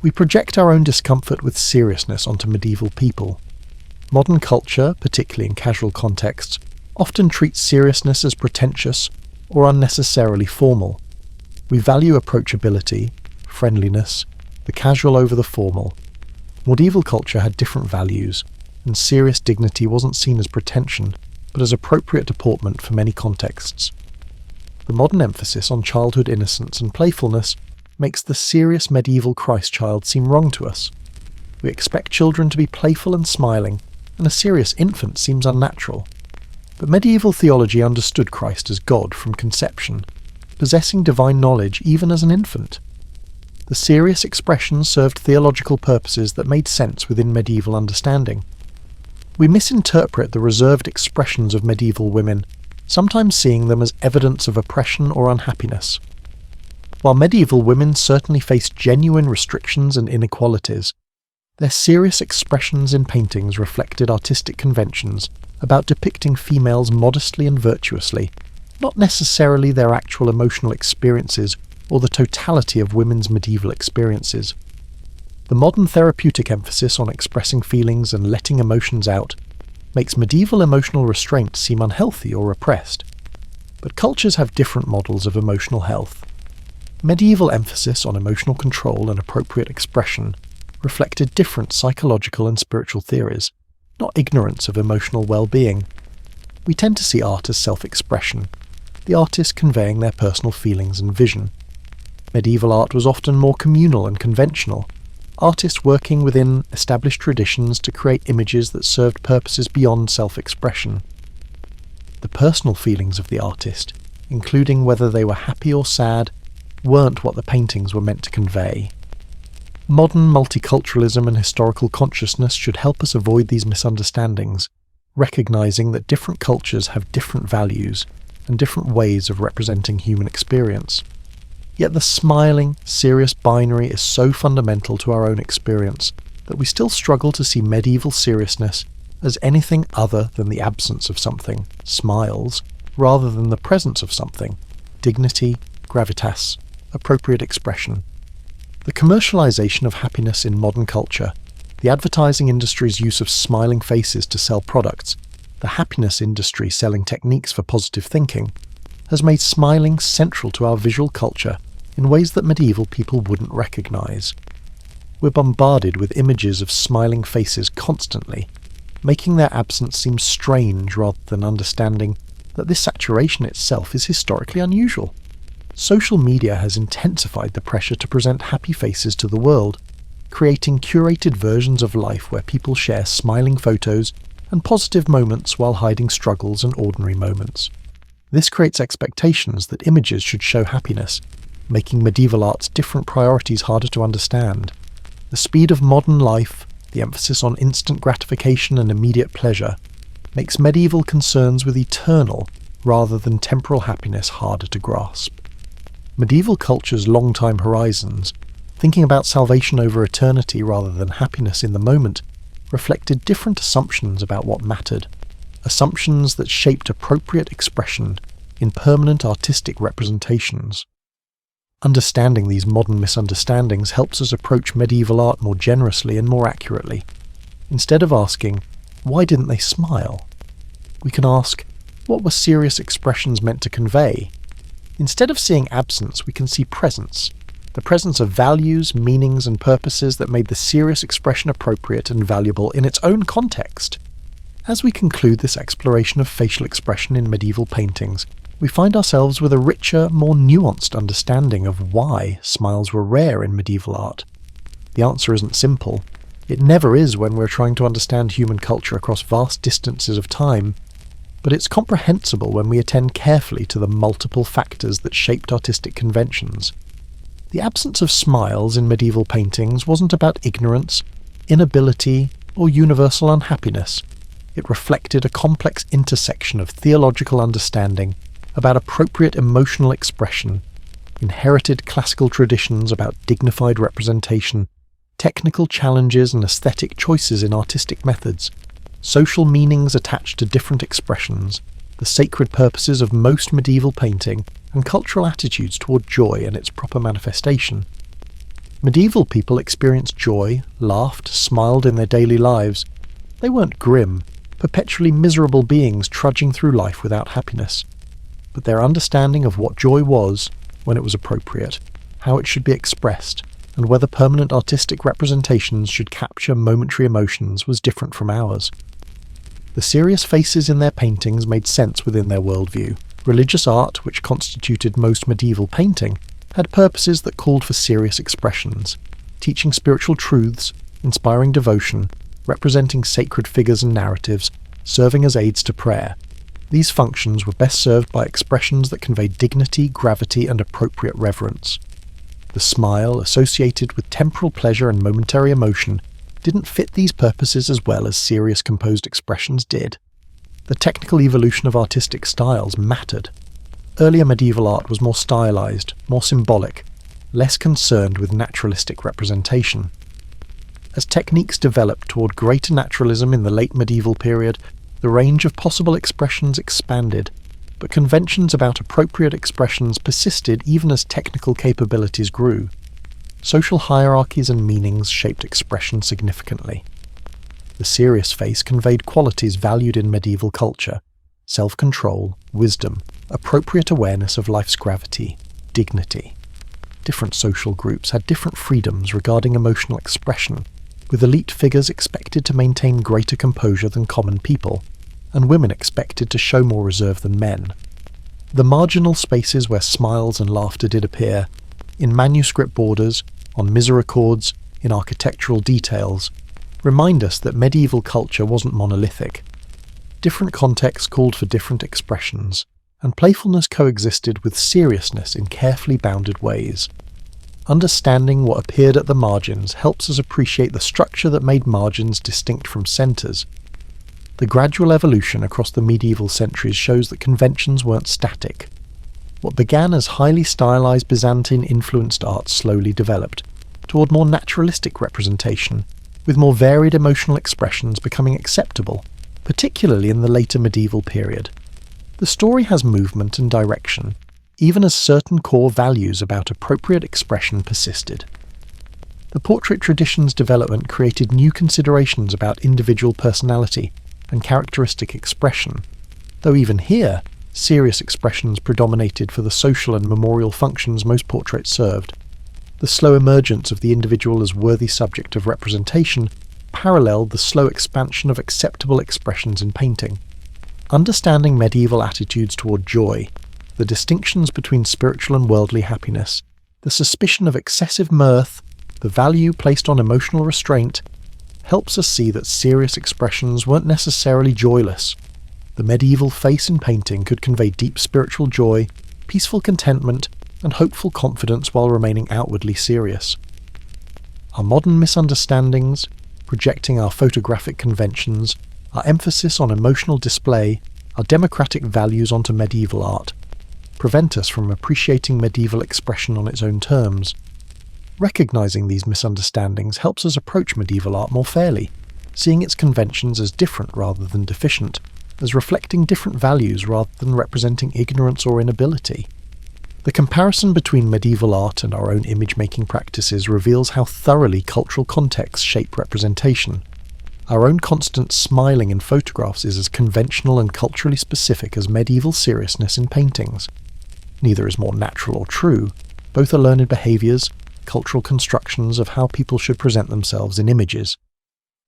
[SPEAKER 1] We project our own discomfort with seriousness onto medieval people. Modern culture, particularly in casual contexts, often treats seriousness as pretentious or unnecessarily formal. We value approachability, friendliness, the casual over the formal. Medieval culture had different values, and serious dignity wasn't seen as pretension, but as appropriate deportment for many contexts. The modern emphasis on childhood innocence and playfulness makes the serious medieval Christ child seem wrong to us. We expect children to be playful and smiling, and a serious infant seems unnatural. But medieval theology understood Christ as God from conception, possessing divine knowledge even as an infant. The serious expressions served theological purposes that made sense within medieval understanding. We misinterpret the reserved expressions of medieval women, sometimes seeing them as evidence of oppression or unhappiness. While medieval women certainly faced genuine restrictions and inequalities, their serious expressions in paintings reflected artistic conventions about depicting females modestly and virtuously, not necessarily their actual emotional experiences or the totality of women's medieval experiences. The modern therapeutic emphasis on expressing feelings and letting emotions out makes medieval emotional restraint seem unhealthy or repressed. But cultures have different models of emotional health. Medieval emphasis on emotional control and appropriate expression reflected different psychological and spiritual theories, not ignorance of emotional well-being. We tend to see art as self-expression, the artist conveying their personal feelings and vision. Medieval art was often more communal and conventional, artists working within established traditions to create images that served purposes beyond self-expression. The personal feelings of the artist, including whether they were happy or sad, weren't what the paintings were meant to convey. Modern multiculturalism and historical consciousness should help us avoid these misunderstandings, recognizing that different cultures have different values and different ways of representing human experience. Yet the smiling, serious binary is so fundamental to our own experience that we still struggle to see medieval seriousness as anything other than the absence of something, smiles, rather than the presence of something, dignity, gravitas, appropriate expression. The commercialization of happiness in modern culture, the advertising industry's use of smiling faces to sell products, the happiness industry selling techniques for positive thinking, has made smiling central to our visual culture in ways that medieval people wouldn't recognize. We're bombarded with images of smiling faces constantly, making their absence seem strange rather than understanding that this saturation itself is historically unusual. Social media has intensified the pressure to present happy faces to the world, creating curated versions of life where people share smiling photos and positive moments while hiding struggles and ordinary moments. This creates expectations that images should show happiness, making medieval art's different priorities harder to understand. The speed of modern life, the emphasis on instant gratification and immediate pleasure, makes medieval concerns with eternal rather than temporal happiness harder to grasp. Medieval culture's long-time horizons, thinking about salvation over eternity rather than happiness in the moment, reflected different assumptions about what mattered, assumptions that shaped appropriate expression in permanent artistic representations. Understanding these modern misunderstandings helps us approach medieval art more generously and more accurately. Instead of asking, why didn't they smile? We can ask, what were serious expressions meant to convey? Instead of seeing absence, we can see presence, the presence of values, meanings, and purposes that made the serious expression appropriate and valuable in its own context. As we conclude this exploration of facial expression in medieval paintings, we find ourselves with a richer, more nuanced understanding of why smiles were rare in medieval art. The answer isn't simple. It never is when we're trying to understand human culture across vast distances of time, but it's comprehensible when we attend carefully to the multiple factors that shaped artistic conventions. The absence of smiles in medieval paintings wasn't about ignorance, inability, or universal unhappiness. It reflected a complex intersection of theological understanding about appropriate emotional expression, inherited classical traditions about dignified representation, technical challenges and aesthetic choices in artistic methods, social meanings attached to different expressions, the sacred purposes of most medieval painting, and cultural attitudes toward joy and its proper manifestation. Medieval people experienced joy, laughed, smiled in their daily lives. They weren't grim, perpetually miserable beings trudging through life without happiness. But their understanding of what joy was, when it was appropriate, how it should be expressed, and whether permanent artistic representations should capture momentary emotions was different from ours. The serious faces in their paintings made sense within their worldview. Religious art, which constituted most medieval painting, had purposes that called for serious expressions, teaching spiritual truths, inspiring devotion, representing sacred figures and narratives, serving as aids to prayer. These functions were best served by expressions that conveyed dignity, gravity, and appropriate reverence. The smile, associated with temporal pleasure and momentary emotion, didn't fit these purposes as well as serious composed expressions did. The technical evolution of artistic styles mattered. Earlier medieval art was more stylized, more symbolic, less concerned with naturalistic representation. As techniques developed toward greater naturalism in the late medieval period, the range of possible expressions expanded, but conventions about appropriate expressions persisted even as technical capabilities grew. social hierarchies and meanings shaped expression significantly. The serious face conveyed qualities valued in medieval culture: self-control, wisdom, appropriate awareness of life's gravity, dignity. Different social groups had different freedoms regarding emotional expression, with elite figures expected to maintain greater composure than common people, and women expected to show more reserve than men. The marginal spaces where smiles and laughter did appear, in manuscript borders, on misericords, in architectural details, remind us that medieval culture wasn't monolithic. Different contexts called for different expressions, and playfulness coexisted with seriousness in carefully bounded ways. Understanding what appeared at the margins helps us appreciate the structure that made margins distinct from centres. The gradual evolution across the medieval centuries shows that conventions weren't static. What began as highly stylised Byzantine-influenced art slowly developed toward more naturalistic representation, with more varied emotional expressions becoming acceptable, particularly in the later medieval period. The story has movement and direction, even as certain core values about appropriate expression persisted. The portrait tradition's development created new considerations about individual personality and characteristic expression, though even here, serious expressions predominated for the social and memorial functions most portraits served. The slow emergence of the individual as worthy subject of representation paralleled the slow expansion of acceptable expressions in painting. Understanding medieval attitudes toward joy, the distinctions between spiritual and worldly happiness, the suspicion of excessive mirth, the value placed on emotional restraint, helps us see that serious expressions weren't necessarily joyless. The medieval face in painting could convey deep spiritual joy, peaceful contentment, and hopeful confidence while remaining outwardly serious. Our modern misunderstandings, projecting our photographic conventions, our emphasis on emotional display, our democratic values onto medieval art, prevent us from appreciating medieval expression on its own terms. Recognizing these misunderstandings helps us approach medieval art more fairly, seeing its conventions as different rather than deficient, as reflecting different values rather than representing ignorance or inability. The comparison between medieval art and our own image-making practices reveals how thoroughly cultural contexts shape representation. Our own constant smiling in photographs is as conventional and culturally specific as medieval seriousness in paintings. Neither is more natural or true. Both are learned behaviours, cultural constructions of how people should present themselves in images.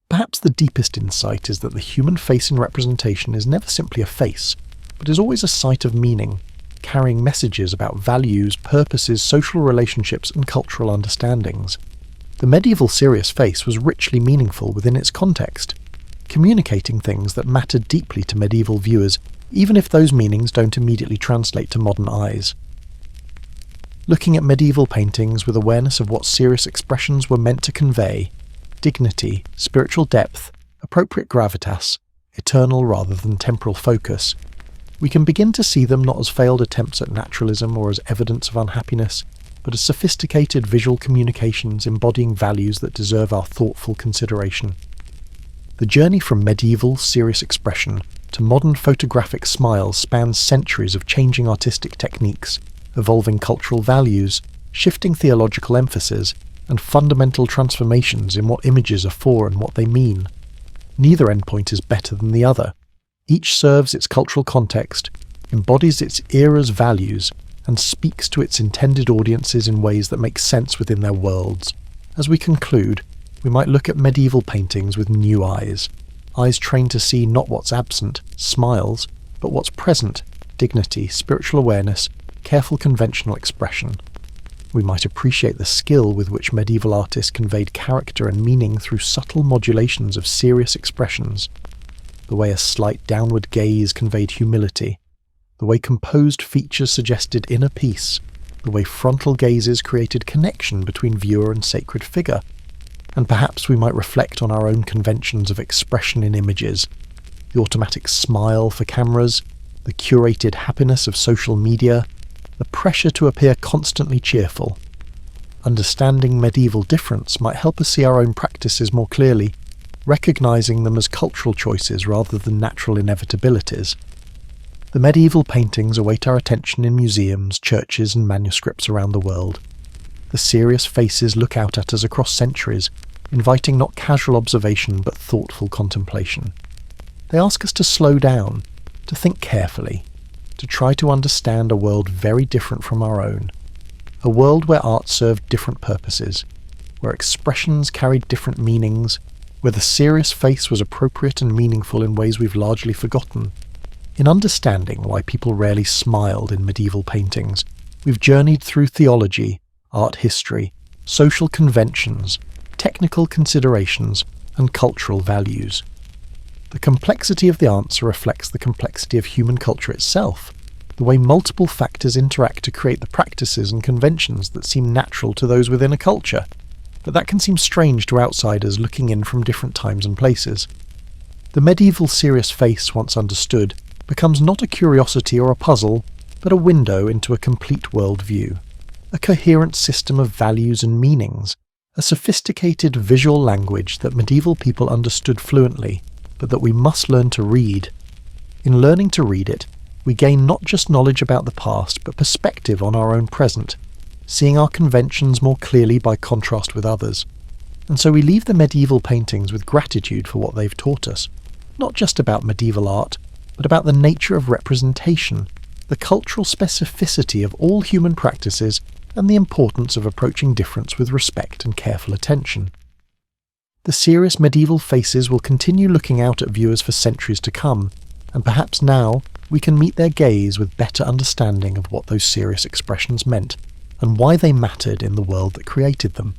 [SPEAKER 1] Perhaps the deepest insight is that the human face in representation is never simply a face, but is always a site of meaning, carrying messages about values, purposes, social relationships, and cultural understandings. The medieval serious face was richly meaningful within its context, communicating things that mattered deeply to medieval viewers, even if those meanings don't immediately translate to modern eyes. Looking at medieval paintings with awareness of what serious expressions were meant to convey, dignity, spiritual depth, appropriate gravitas, eternal rather than temporal focus, we can begin to see them not as failed attempts at naturalism or as evidence of unhappiness, but as sophisticated visual communications embodying values that deserve our thoughtful consideration. The journey from medieval serious expression to modern photographic smiles spans centuries of changing artistic techniques, evolving cultural values, shifting theological emphasis, and fundamental transformations in what images are for and what they mean. Neither endpoint is better than the other. Each serves its cultural context, embodies its era's values, and speaks to its intended audiences in ways that make sense within their worlds. As we conclude, we might look at medieval paintings with new eyes trained to see not what's absent, smiles, but what's present, dignity, spiritual awareness, careful conventional expression. We might appreciate the skill with which medieval artists conveyed character and meaning through subtle modulations of serious expressions, the way a slight downward gaze conveyed humility, the way composed features suggested inner peace, the way frontal gazes created connection between viewer and sacred figure. And perhaps we might reflect on our own conventions of expression in images, the automatic smile for cameras, the curated happiness of social media, the pressure to appear constantly cheerful. Understanding medieval difference might help us see our own practices more clearly, recognizing them as cultural choices rather than natural inevitabilities. The medieval paintings await our attention in museums, churches, and manuscripts around the world. The serious faces look out at us across centuries, inviting not casual observation but thoughtful contemplation. They ask us to slow down, to think carefully, to try to understand a world very different from our own. A world where art served different purposes, where expressions carried different meanings, where the serious face was appropriate and meaningful in ways we've largely forgotten. In understanding why people rarely smiled in medieval paintings, we've journeyed through theology, art history, social conventions, technical considerations, and cultural values. The complexity of the answer reflects the complexity of human culture itself, the way multiple factors interact to create the practices and conventions that seem natural to those within a culture, but that can seem strange to outsiders looking in from different times and places. The medieval serious face, once understood, becomes not a curiosity or a puzzle, but a window into a complete worldview, a coherent system of values and meanings, a sophisticated visual language that medieval people understood fluently, but that we must learn to read. In learning to read it, we gain not just knowledge about the past, but perspective on our own present, seeing our conventions more clearly by contrast with others. And so we leave the medieval paintings with gratitude for what they've taught us, not just about medieval art, but about the nature of representation, the cultural specificity of all human practices, and the importance of approaching difference with respect and careful attention. The serious medieval faces will continue looking out at viewers for centuries to come, and perhaps now we can meet their gaze with better understanding of what those serious expressions meant, and why they mattered in the world that created them.